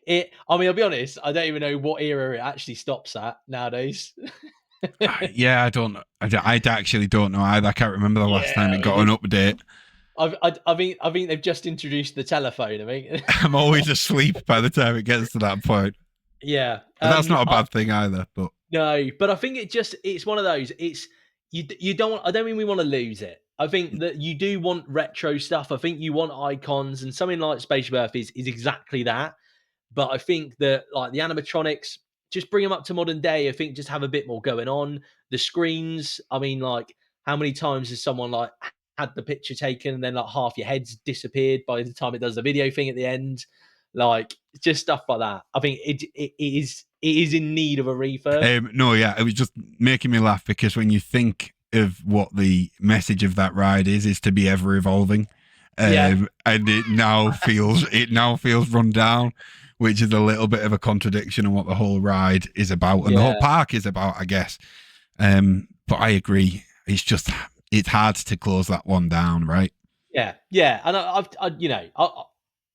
I mean, I'll be honest, I don't even know what era it actually stops at nowadays. Yeah, I don't. I actually don't know either. I can't remember the last time Yeah, it I mean, got an update. I think they've just introduced the telephone. I mean, I'm always asleep by the time it gets to that point. yeah. And that's not a bad thing either. But No, but I think it's one of those. You don't. I don't mean we want to lose it. I think that you do want retro stuff. I think you want icons, and something like Spaceship Earth is exactly that. But I think that like the animatronics, just bring them up to modern day. I think just have a bit more going on. The screens. I mean, like how many times has someone like had the picture taken and then like half your head's disappeared by the time it does the video thing at the end. Like just stuff like that. I think it is in need of a refurb. No, yeah, it was just making me laugh because when you think of what the message of that ride is to be ever evolving, Yeah, and it now feels run down, which is a little bit of a contradiction on what the whole ride is about and the whole yeah, park is about, I guess. But I agree, it's hard to close that one down, right? yeah, yeah. And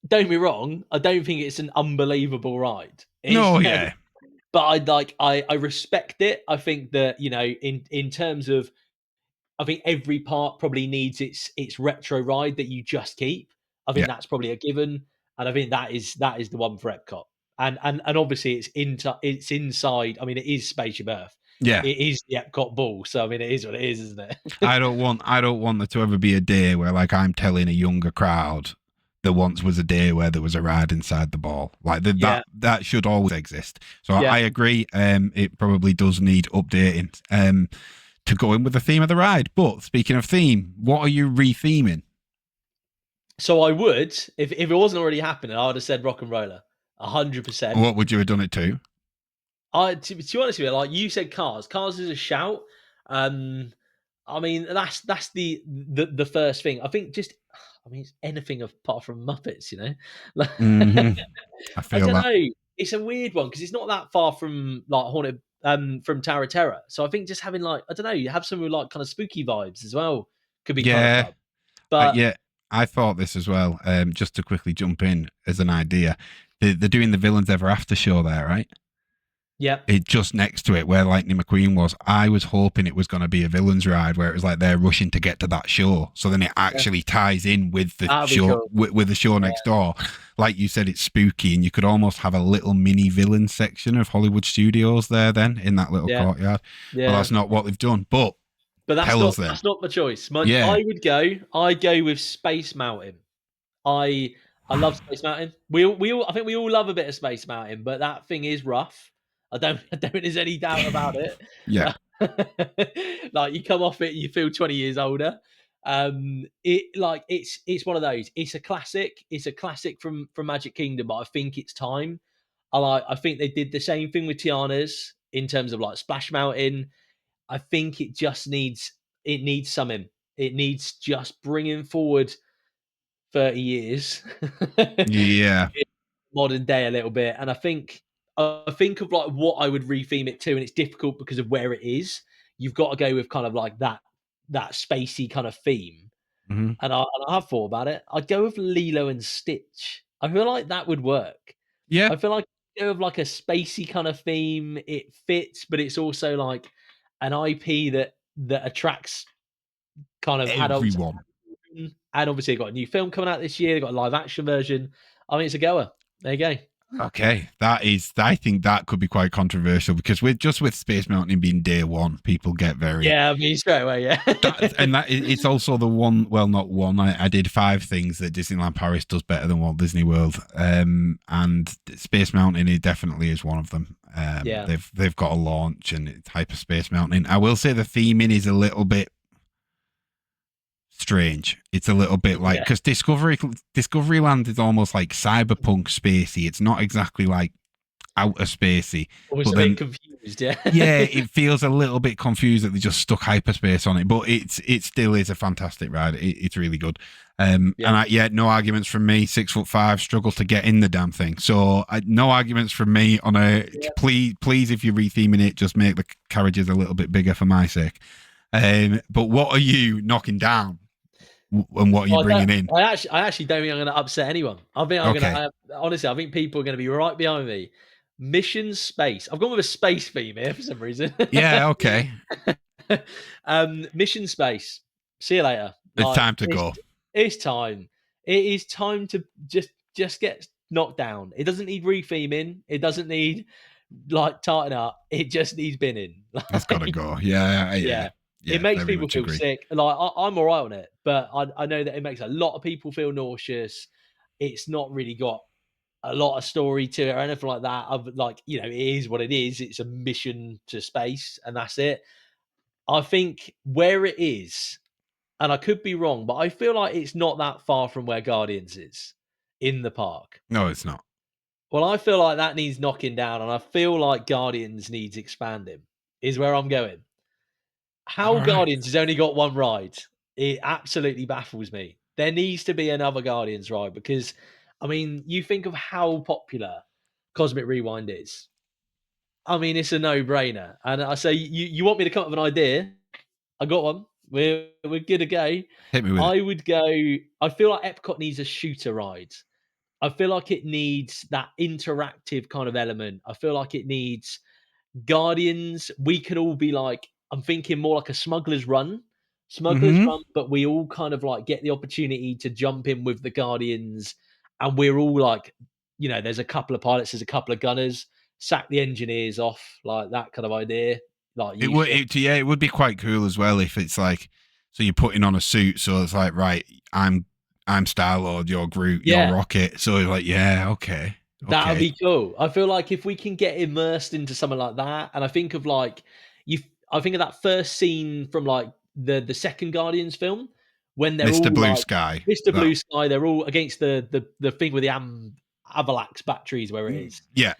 don't get me wrong. I don't think it's an unbelievable ride. It's No, yeah, but I respect it. I think that in terms of I think every part probably needs its retro ride that you just keep. I think yeah, that's probably a given, and I think that is the one for Epcot. And obviously it's inside. I mean, it is Spaceship Earth. yeah. It is the Epcot ball, so I mean, it is what it is, isn't it? I don't want there to ever be a day where like I'm telling a younger crowd there once was a day where there was a ride inside the ball. Like that Yeah, that should always exist. So yeah. I agree. It probably does need updating to go in with the theme of the ride. But speaking of theme, what are you retheming? So I would, if it wasn't already happening, I would have said Rock and Roller, 100%. What would you have done it to? To be honest with you, like you said, Cars. Cars is a shout. Um, I mean, that's the first thing. I think just, I mean, it's anything apart from Muppets, you know. Like, Hmm. I I feel don't that. know. It's a weird one because it's not that far from like Haunted, from Tower of Terror. So I think just having like I don't know, you have some with like kind of spooky vibes as well could be kind of Yeah, fun. But yeah. I thought this as well. Just to quickly jump in as an idea, they're doing the Villains Ever After show there, right? yeah, It just next to it where Lightning McQueen was. I was hoping it was going to be a villains ride where it was like they're rushing to get to that show, so then it yeah, actually ties in with the that'd be show cool. with the show Yeah, next door. Like you said, it's spooky, and you could almost have a little mini villain section of Hollywood Studios there then in that little yeah, courtyard. But yeah. that's not what they've done. But But that's tell not us then. that's not my choice. Yeah. I'd go with Space Mountain. I I love Space Mountain. We all I think we all love a bit of Space Mountain, but that thing is rough. I don't think there's any doubt about Yeah. it. Like you come off it, you feel 20 years older. It's one of those. It's a classic. It's a classic from Magic Kingdom, but I think it's time. I think they did the same thing with Tiana's in terms of like Splash Mountain. I think it needs something. It needs just bringing forward 30 years Yeah. modern day a little bit, and I think of, like, what I would retheme it to, and it's difficult because of where it is. You've got to go with kind of like that spacey kind of theme, Hmm. and I have thought about it. I'd go with Lilo and Stitch. I feel like that would work. Yeah. I feel like go with, like, a spacey kind of theme. It fits, but it's also, like, an IP that attracts kind of adults. Everyone. And obviously, they've got a new film coming out this year. They've got a live action version. I mean, it's a goer. There you go. Okay, that is. I think that could be quite controversial because with Space Mountain being day one, people get very Yeah, I mean, straight away, yeah. it's also the one. Well, not one. I did 5 things that Disneyland Paris does better than Walt Disney World, and Space Mountain it definitely is one of them. Yeah, They've got a launch and it's Hyperspace Mountain. I will say the theming is a little bit strange. It's a little bit like yeah. because Discoveryland is almost like cyberpunk spacey. It's not exactly like outer spacey, Almost but a bit then confused, yeah. yeah, it feels a little bit confused that they just stuck hyperspace on it, but it still is a fantastic ride. It's really good. Yeah, And no arguments from me. 6'5", struggle to get in the damn thing. So no arguments from me on a yeah. please. If you're retheming it, just make the carriages a little bit bigger for my sake. But what are you knocking down, and what are you Well, bringing in? I actually don't think I'm gonna upset anyone. I think I'm gonna Okay. honestly, I think people are gonna be right behind me. Mission Space. I've gone with a space theme here for some reason. Yeah. Okay. Mission Space. See you later. It's Like, time to go. it's time. It is time to just get knocked down. It doesn't need retheming. It doesn't need, like, tarting up. It just needs binning. It's got to Like, go. Yeah. Yeah. yeah. It Yeah. makes Very people much feel agree. sick. Like, I'm all right on it, but I know that it makes a lot of people feel nauseous. It's not really got a lot of story to it or anything like that. Like, it is what it is. It's a mission to space, and that's it. I think where it is, and I could be wrong, but I feel like it's not that far from where Guardians is in the park. No, it's not. Well, I feel like that needs knocking down, and I feel like Guardians needs expanding, is where I'm going. All How right. Guardians has only got one ride, it absolutely baffles me. There needs to be another Guardians ride because, I mean, you think of how popular Cosmic Rewind is. I mean, it's a no-brainer, and I say, you want me to come up with an idea? I got one. We're good to go. Hit me with it. I would go. I feel like Epcot needs a shooter ride. I feel like it needs that interactive kind of element. I feel like it needs Guardians. We could all be like, I'm thinking more like a Smuggler's Hmm. Run, but we all kind of like get the opportunity to jump in with the Guardians, and we're all like, there's a couple of pilots, there's a couple of gunners, sack the engineers off, like that kind of idea. Like It you would, think, yeah, it would be quite cool as well if it's like, so you're putting on a suit, so it's like, right, I'm Star Lord, you're Groot, you're yeah, Rocket, so it's like, yeah, okay, that would okay, be cool. I feel like if we can get immersed into something like that, and I think of like you, I think of that first scene from like the second Guardians film when they're Mr. all Blue like Sky, Mr. that, Blue Sky, they're all against the thing with the Avalax batteries where it is. yeah,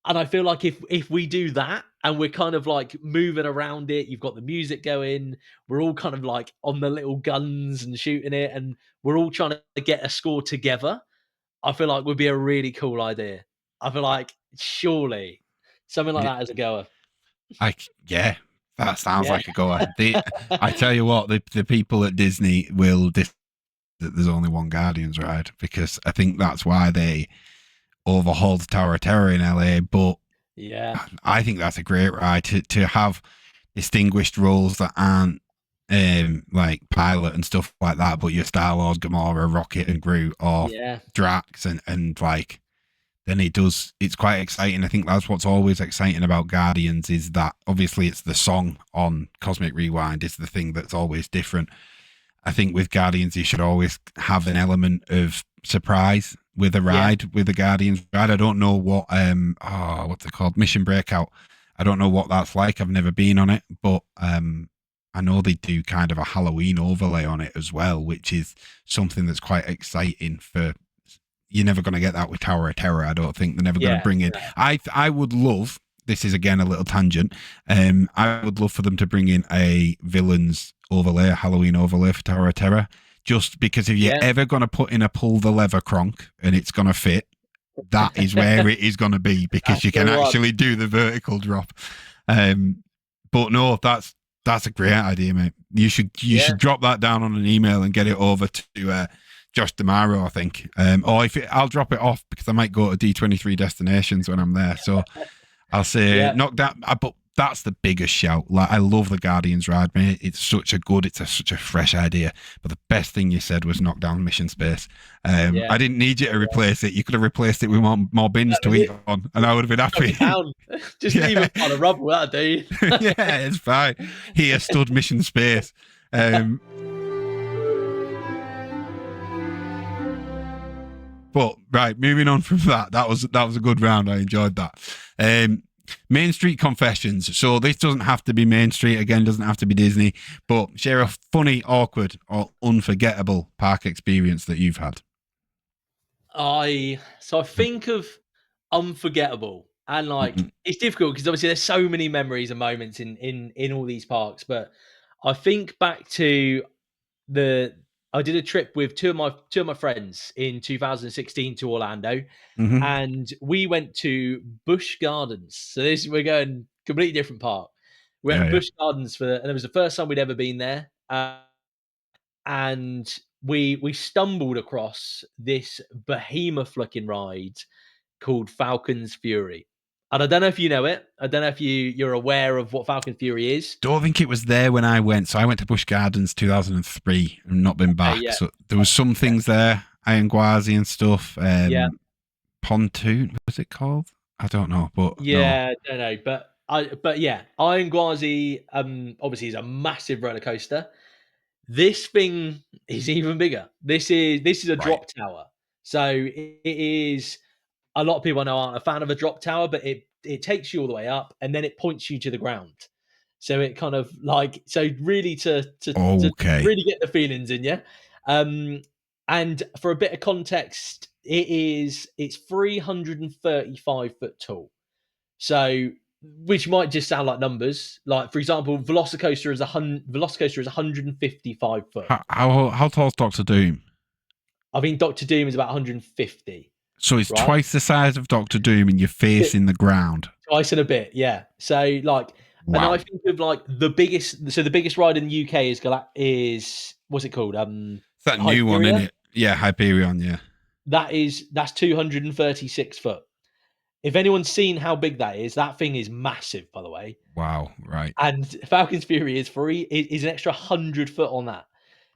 And I feel like if we do that and we're kind of like moving around it, you've got the music going, we're all kind of like on the little guns and shooting it, and we're all trying to get a score together. I feel like would be a really cool idea. I feel like surely something like yeah, that as a goer. yeah, that sounds Yeah. like a goer. I tell you what, the people at Disney will that there's only one Guardians ride because I think that's why they overhauled Tower of Terror in LA. But Yeah. I think that's a great ride to have distinguished roles that aren't like pilot and stuff like that, but you're Star Lord, Gamora, Rocket, and Groot, or Yeah. Drax, and like then it's quite exciting. I think that's what's always exciting about Guardians is that obviously it's the song on Cosmic Rewind is the thing that's always different. I think with Guardians, you should always have an element of surprise with a Yeah. ride, with the Guardians ride. I don't know what what's it called? Mission Breakout. I don't know what that's like. I've never been on it, but I know they do kind of a Halloween overlay on it as well, which is something that's quite exciting for you're never going to get that with Tower of Terror. I don't think they're never going to Yeah. bring in. I would love. This is again a little tangent. I would love for them to bring in a villains overlay, a Halloween overlay for Tower of Terror. Just because if you're Yeah. ever going to put in a pull the lever Kronk and it's going to fit, that is where it is going to be because That's you the can one. actually do the vertical drop. But no, that's a great idea, mate. You Yeah. should drop that down on an email and get it over to Josh Damaro, I think. Or I'll drop it off because I might go to D23 destinations when I'm there. So I'll say Yeah. knock that. But that's the biggest shout. Like I love the Guardians ride, mate. It's such a fresh idea. But the best thing you said was knock down Mission Space. Yeah. I didn't need you to replace it. You could have replaced it with more bins That to was eat it. on, and I would have been Knock it happy. down. Just leave Yeah. a pile of rubble, that'll do. Yeah, it's fine. Here stood Mission Space. Um, but right, moving on from that, that was a good round. I enjoyed that. Main Street Confessions. So this doesn't have to be Main Street again. Doesn't have to be Disney. But share a funny, awkward, or unforgettable park experience that you've had. I think of unforgettable and like Mm-mm. it's difficult because obviously there's so many memories and moments in all these parks, but I think back to the I did a trip with two of my friends in 2016 to Orlando, Mm-hmm. and we went to Busch Gardens. So this we're going completely different park. We went Yeah, to yeah. Busch Gardens and it was the first time we'd ever been there. And we stumbled across this behemoth looking ride called Falcon's Fury. And I don't know if you know it. I don't know if you're aware of what Falcon Fury is. Don't think it was there when I went. So I went to Busch Gardens 2003 and not been Okay, back. yeah, So there was some things there, Iron and stuff. yeah, Pontoon, was it called? I don't know, but no. yeah. I don't know, but yeah, Iron Gwazi obviously is a massive roller coaster. This thing is even bigger. This is a Right. drop tower. So it is a lot of people I know aren't a fan of a drop tower, but it takes you all the way up and then it points you to the ground. So it kind of like so really to Okay. really get the feelings in you. Um, and for a bit of context, it's 335 foot tall. So which might just sound like numbers. Like for example, Velocicoaster is 155 foot. How tall's Doctor Doom? I think Doctor Doom is about 150, So it's right? twice the size of Doctor Doom, and you're facing the ground. Twice and a bit, yeah. So like, and I Wow. think of like the biggest. So the biggest ride in the UK is what's it called? It's that new one, isn't Hyperia. it? Yeah, Hyperion. Yeah. That's 236 foot. If anyone's seen how big that thing is massive, by the way. Wow. Right. And Falcon's Fury is free. Is an extra 100 foot on that.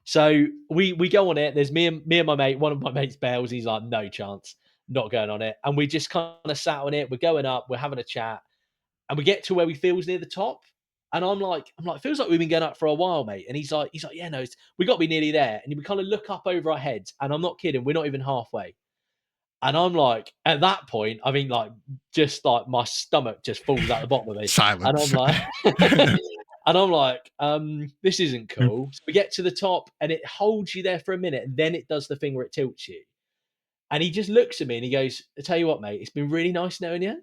So we go on it. There's me and my mate. One of my mates bails. He's like, no chance, not going on it. And we just kind of sat on it. We're going up. We're having a chat. And we get to where we feels near the top. And I'm like, feels like we've been going up for a while, mate. And he's like, yeah, no, we got to be nearly there. And we kind of look up over our heads, and I'm not kidding, we're not even halfway. And I'm like, at that point, I mean, like, just like my stomach just falls out the bottom of me. And I'm Silence. like, and I'm like, this isn't cool. So we get to the top, and it holds you there for a minute, and then it does the thing where it tilts you. And he just looks at me and he goes, I tell you what, mate, it's been really nice knowing you.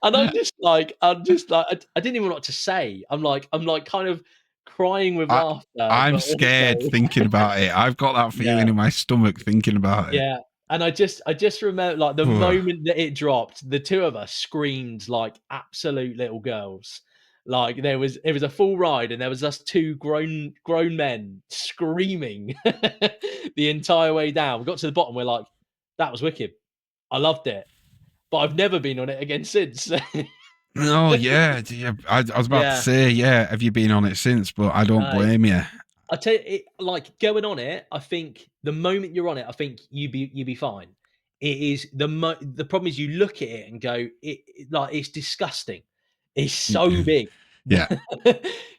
And I didn't even know what to say. I'm like kind of crying with I, laughter, I'm but scared also thinking about it. I've got that yeah, feeling in my stomach thinking about it. yeah. And I just remember like the Ugh. moment that it dropped, the two of us screamed like absolute little girls. Like it was a full ride, and there was us two grown men screaming the entire way down. We got to the bottom, we're like, that was wicked. I loved it. But I've never been on it again since. No, yeah, yeah. I was about to Yeah. say, yeah. Have you been on it since? But I don't No. blame you. I tell you, like going on it, I think the moment you're on it, I think you be fine. It is the problem is you look at it and go, like it's disgusting. It's so big. Yeah.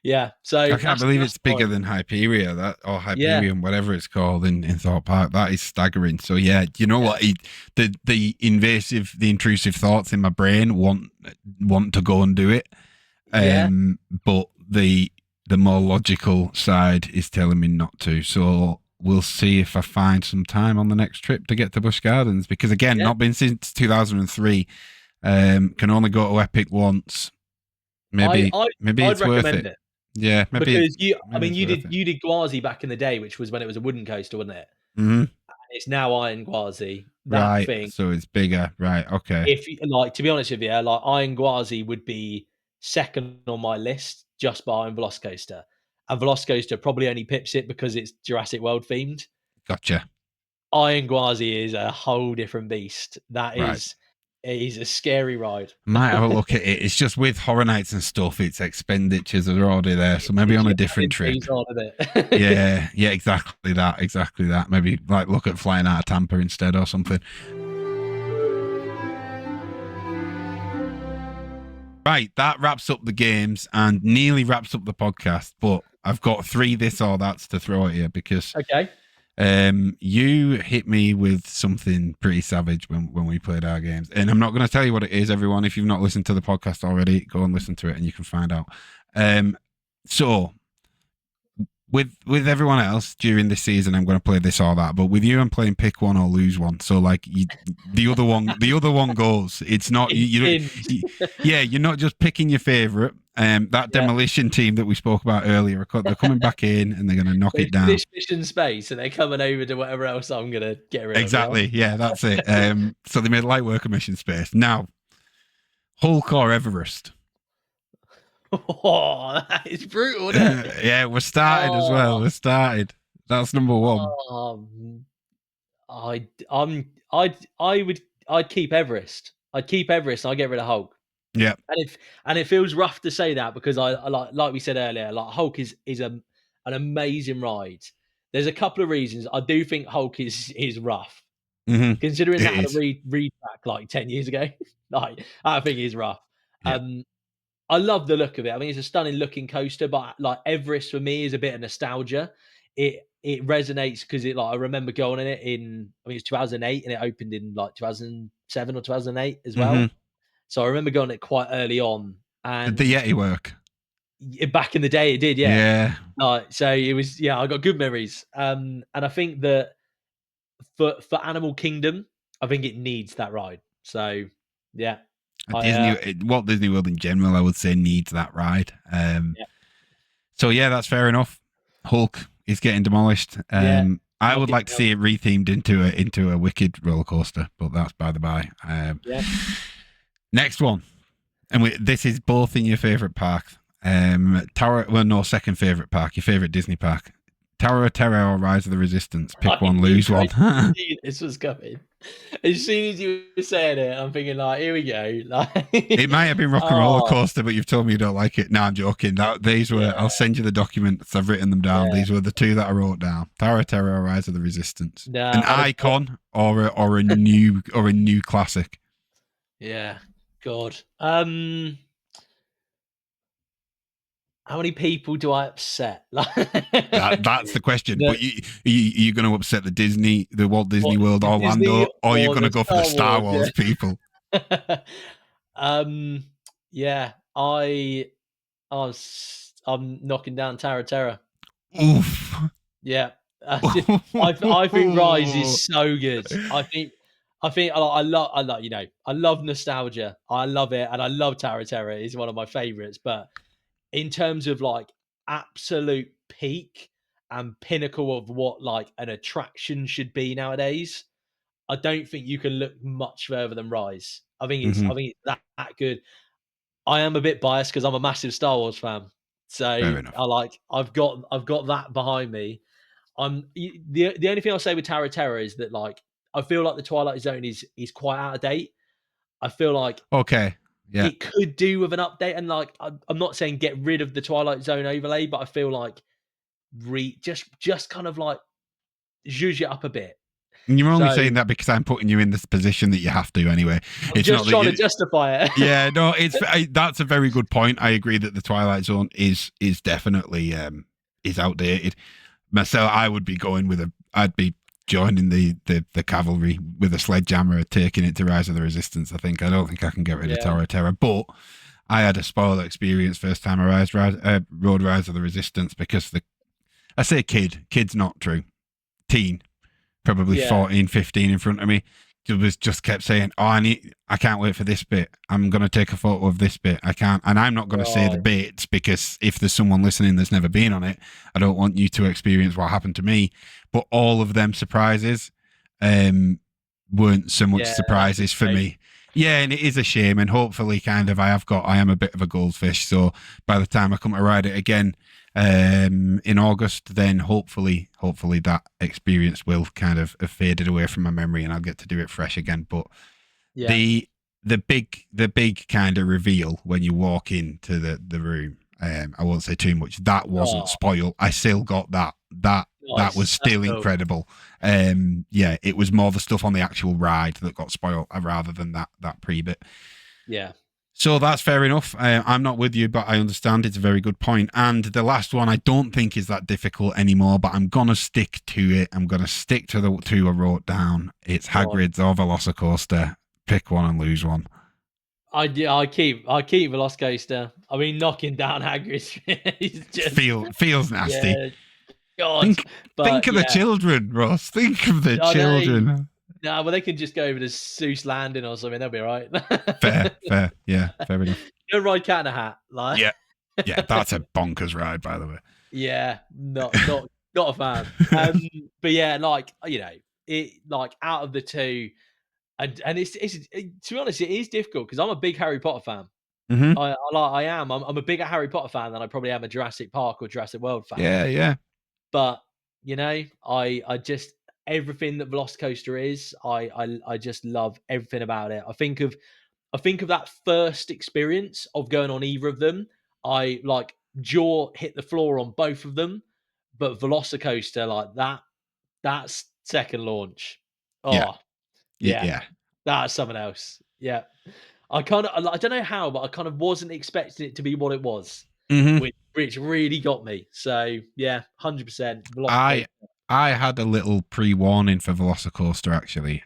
Yeah. So I can't believe that's it's bigger fine. than Hyperia, or Yeah. Hyperion, whatever it's called in Thought Park. That is staggering. So yeah, you know Yeah. what? The intrusive thoughts in my brain want to go and do it. Yeah. But the more logical side is telling me not to. So we'll see if I find some time on the next trip to get to Busch Gardens, because again, Yeah. not been since 2003. Can only go to Epic once. I Maybe I maybe I'd it's worth recommend it. it Yeah, because I maybe mean it's worth it. you did Gwazi back in the day, which was when it was a wooden coaster, wasn't it? Hmm. It's now Iron Gwazi. That Right, thing. so it's bigger. Right, okay. If you like, to be honest with you, like Iron Gwazi would be second on my list just behind Velocicoaster. And Velocicoaster probably only pips it because it's Jurassic World themed. Gotcha. Iron Gwazi is a whole different beast. That Right. is it is a scary ride. I might have a look at it. It's just with Horror Nights and stuff, its expenditures are already there. So maybe on a You're different adding trip. fees on, isn't it? Yeah, yeah, exactly that. Exactly that. Maybe like look at flying out of Tampa instead or something. Right, that wraps up the games and nearly wraps up the podcast. But I've got 3 this or that's to throw at you, because Okay. you hit me with something pretty savage when we played our games. And I'm not going to tell you what it is, everyone. If you've not listened to the podcast already, go and listen to it and you can find out. So with everyone else during this season, I'm going to play this or that. But with you, I'm playing pick one or lose one. So like the other one goes. It's not It's pinned. yeah, you're not just picking your favorite. That Yeah. demolition team that we spoke about earlier, they're coming back in and they're going to knock They it down. finish Mission Space and they're coming over to whatever else I'm gonna get rid of. Exactly. Yeah, that's it. So they made light work of Mission Space. Now, Hulk or Everest? Oh, that is brutal, isn't it? Yeah, we're started as well. Oh, We're started. That's number one. um, I'd keep Everest. I'd keep Everest and I'd get rid of Hulk. Yeah. And it feels rough to say that because I like we said earlier, like Hulk is an amazing ride. There's a couple of reasons. I do think Hulk is rough. Mm-hmm. Considering It that had a is. read back like 10 years ago. Like I think is rough. Yeah. I love the look of it. I mean, it's a stunning looking coaster, but like Everest for me is a bit of nostalgia. It resonates because it like I remember going in it I mean it's 2008 and it opened in like 2007 or 2008 as Mm-hmm. well. So I remember going it quite early on. Did the and Yeti work? back in the day, it did, yeah. Yeah, So it was, yeah, I got good memories. And I think that for Animal Kingdom, I think it needs that ride. So yeah, I Walt Disney World in general, I would say, needs that ride. yeah, So yeah, that's fair enough. Hulk is getting demolished. yeah, I knock would it like to down. see it rethemed into a Wicked roller coaster, but that's by the by. Yeah. Next one, and this is both in your favorite park. Tower, well, no, second favorite park, your favorite Disney park. Tower of Terror or Rise of the Resistance. Pick I one, knew lose one. knew this was coming. As soon as you were saying it, I'm thinking like, here we go. It might have been Rock and Roller Oh, Coaster, but you've told me you don't like it. No, I'm joking. These were. I'll yeah, send you the documents. I've written them down. yeah. These were the two that I wrote down: Tower of Terror, or Rise of the Resistance. An No, icon or a new classic. yeah. God. How many people do I upset? That's the question. The But you're going to upset the Walt Disney what, World the Disney Orlando, or you're or going to the go for the Star Star Wars? Wars Yeah. people. um. Yeah. I'm knocking down Tower of Terror. Oof. Yeah. I think Rise is so good. I love, I love nostalgia. I love it, and I love Tower of Terror. It's one of my favorites. But in terms of like absolute peak and pinnacle of what like an attraction should be nowadays, I don't think you can look much further than Rise. Mm-hmm. I think it's that good. I am a bit biased because I'm a massive Star Wars fan. So Fair enough. I've got that behind me. The only thing I'll say with Tower of Terror is that like I feel like the Twilight Zone is quite out of date. I feel like Okay. Yeah. it could do with an update, and like I'm not saying get rid of the Twilight Zone overlay, but I feel like just kind of like zhuzh it up a bit. And you're only So saying that because I'm putting you in this position that you have to anyway. I'm It's not just that trying to you. justify it. Yeah, no, that's a very good point. I agree that the Twilight Zone is definitely is outdated. Myself, I would be going with I'd be joining the cavalry with a sledgehammer, taking it to Rise of the Resistance. I don't think I can get rid of Yeah, Tower of Terror, but I had a spoiler experience first time I rode Rise of the Resistance because I say kid's not true, teen, probably yeah, 14, 15 in front of me. It was just kept saying, "Oh, I can't wait for this bit. I'm gonna take a photo of this bit. I can't," and I'm not gonna say the right, bits because if there's someone listening that's never been on it, I don't want you to experience what happened to me. But all of them surprises, um, weren't so much yeah. That's a surprises for shame. me. Yeah, and it is a shame. And hopefully, kind of, I am a bit of a goldfish. So by the time I come to ride it again, in August, then hopefully that experience will kind of have faded away from my memory and I'll get to do it fresh again. But Yeah, the the big kind of reveal when you walk into the room, I won't say too much. That wasn't oh, spoiled. I still got that was nice. That's still cool. incredible. Yeah, it was more the stuff on the actual ride that got spoiled rather than that pre bit. Yeah, So that's fair enough. I'm not with you, but I understand it's a very good point. And the last one I don't think is that difficult anymore, but I'm gonna stick to it. I'm gonna stick to the two I wrote down. It's go on. Hagrid's or Velocicoaster. Pick one and lose one. I keep Velocicoaster. I mean, knocking down Hagrid is just Feels nasty. yeah, God. Think think But of the yeah, children, Ross. Think of the I know. children. No, well, they can just go over to Seuss Landing or something. They'll be all right. Fair. Yeah, fair enough. Go ride Cat in a Hat, like Yeah, yeah. That's a bonkers ride, by the way. yeah, not a fan. But yeah, like it like out of the two, and to be honest, it is difficult because I'm a big Harry Potter fan. hmm I am. I'm a bigger Harry Potter fan than I probably am a Jurassic Park or Jurassic World fan. Yeah. But, I just everything that Velocicoaster is, I just love everything about it. I think of that first experience of going on either of them. I like jaw hit the floor on both of them, but Velocicoaster like that's second launch. Yeah. Oh, yeah, Yeah. that's something else. Yeah. I don't know how, but I kind of wasn't expecting it to be what it was, hmm which really got me. So yeah, 100% I Velocicoaster. I had a little pre-warning for Velocicoaster actually,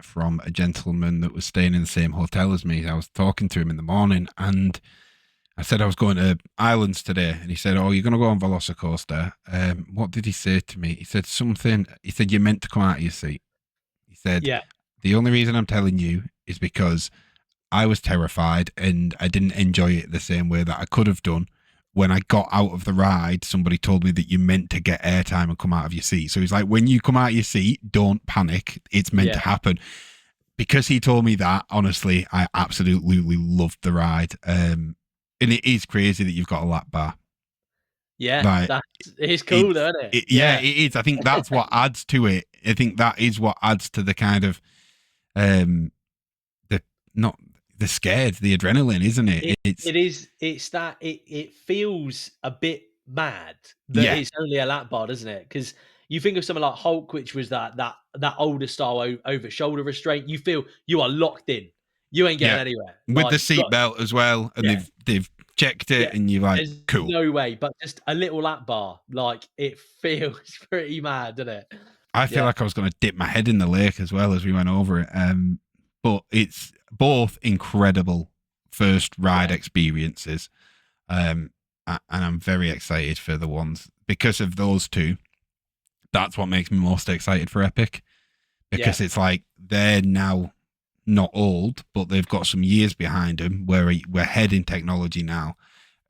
from a gentleman that was staying in the same hotel as me. I was talking to him in the morning, and I said I was going to Islands today, and he said, "Oh, you're going to go on Velocicoaster." What did he say to me? He said something. He said, "You're meant to come out of your seat." He said, Yeah, "The only reason I'm telling you is because I was terrified and I didn't enjoy it the same way that I could have done. When I got out of the ride, somebody told me that you meant to get airtime and come out of your seat." So he's like, when you come out of your seat, don't panic. It's meant yeah, to happen. Because he told me that, honestly, I absolutely loved the ride. And it is crazy that you've got a lap bar. yeah. Like, It's cool, it's, though, isn't it? yeah, Yeah, it is. I think that's what adds to it. I think that is what adds to the kind of, the, not the scared, the adrenaline, isn't it? it It's, it is. It's that it feels a bit mad that yeah, it's only a lap bar, doesn't it? Because you think of something like Hulk, which was that older style over shoulder restraint. You feel you are locked in. You ain't getting yeah. anywhere. With the Like you got seatbelt as well, and yeah. they've checked Yeah, it, and you're like, there's cool. no way, but just a little lap bar, like, it feels pretty mad, doesn't it? I feel Yeah, like I was going to dip my head in the lake as well as we went over it. But it's both incredible first ride yeah, experiences. And I'm very excited for the ones because of those two. That's what makes me most excited for Epic, yeah, because it's like they're now not old, but they've got some years behind them where we're ahead in technology now.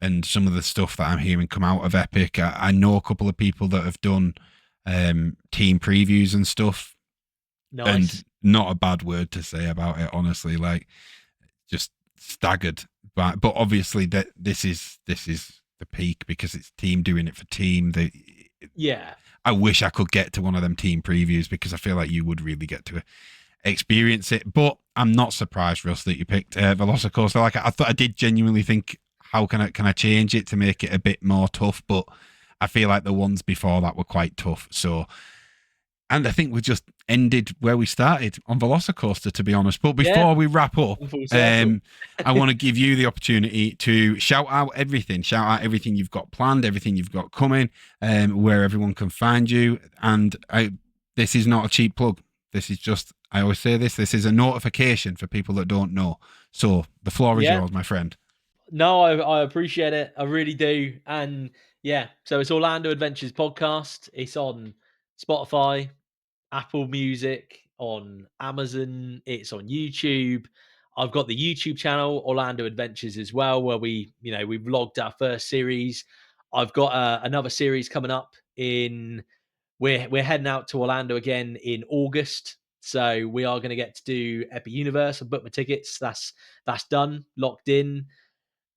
And some of the stuff that I'm hearing come out of Epic, I know a couple of people that have done team previews and stuff, and nice. not a bad word to say about it, honestly. Like, just staggered. But obviously that this is the peak because it's team doing it for team. Yeah, I wish I could get to one of them team previews because I feel like you would really get to experience it. But I'm not surprised, Russ, that you picked Velocicoaster. Like, I thought, I did genuinely think, how can I change it to make it a bit more tough? But I feel like the ones before that were quite tough. So, and I think we just ended where we started on Velocicoaster, to be honest. But yeah, before we wrap up, come full circle. I want to give you the opportunity to shout out everything you've got planned, everything you've got coming, where everyone can find you. And this is not a cheap plug. This is just, I always say this is a notification for people that don't know. So the floor is Yeah. yours, my friend. No, I appreciate it. I really do. And yeah, so it's Orlando Adventures Podcast. It's on Spotify, Apple Music, on Amazon, it's on YouTube. I've got the YouTube channel, Orlando Adventures, as well, where we vlogged our first series. I've got another series coming up in. We're heading out to Orlando again in August, so we are going to get to do Epic Universe. I booked my tickets. That's done, locked in,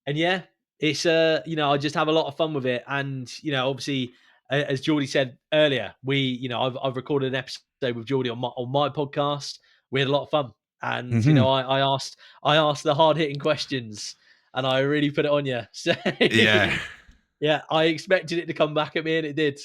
and yeah, it's I just have a lot of fun with it, and obviously, as Geordie said earlier, I've recorded an episode with Geordie on my podcast. We had a lot of fun, and Mm-hmm. I asked the hard hitting questions, and I really put it on you. So Yeah. yeah, I expected it to come back at me, and it did.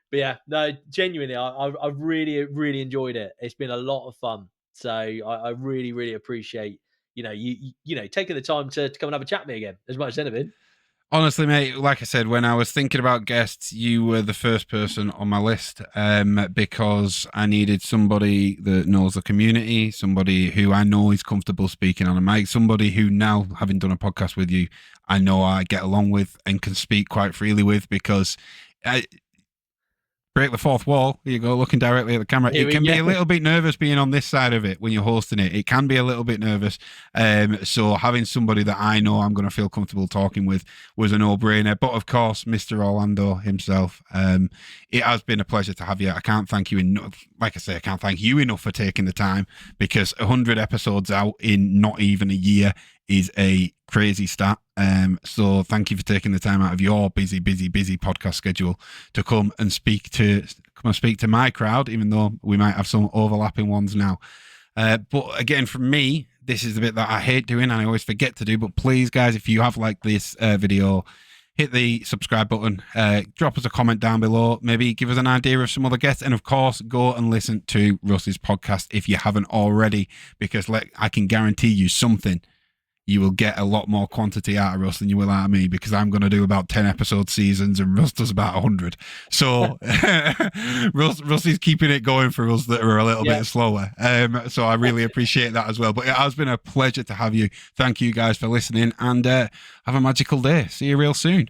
But yeah, no, genuinely, I've really enjoyed it. It's been a lot of fun. So I really appreciate taking the time to come and have a chat with me again, as much as anything. Honestly, mate, like I said, when I was thinking about guests, you were the first person on my list, because I needed somebody that knows the community, somebody who I know is comfortable speaking on a mic, somebody who, now having done a podcast with you, I know I get along with and can speak quite freely with, because I, break the fourth wall. Here you go, looking directly at the camera. Here It we can be a go. little bit nervous being on this side of it when you're hosting it. It can be a little bit nervous. So having somebody that I know I'm going to feel comfortable talking with was a no-brainer. But of course, Mr. Orlando himself. It has been a pleasure to have you. I can't thank you enough. Like I say, I can't thank you enough for taking the time, because 100 episodes out in not even a year is a crazy stat. So thank you for taking the time out of your busy podcast schedule to come and speak to my crowd, even though we might have some overlapping ones now. But again, from me, this is the bit that I hate doing and I always forget to do. But please, guys, if you have liked this video, hit the subscribe button, drop us a comment down below, maybe give us an idea of some other guests, and of course, go and listen to Russ's podcast if you haven't already, because I can guarantee you something you will get a lot more quantity out of Russ than you will out of me, because I'm going to do about 10 episode seasons and Russ does about 100. So Russ is keeping it going for us that are a little Yeah. bit slower. So I really appreciate that as well. But it has been a pleasure to have you. Thank you guys for listening, and have a magical day. See you real soon.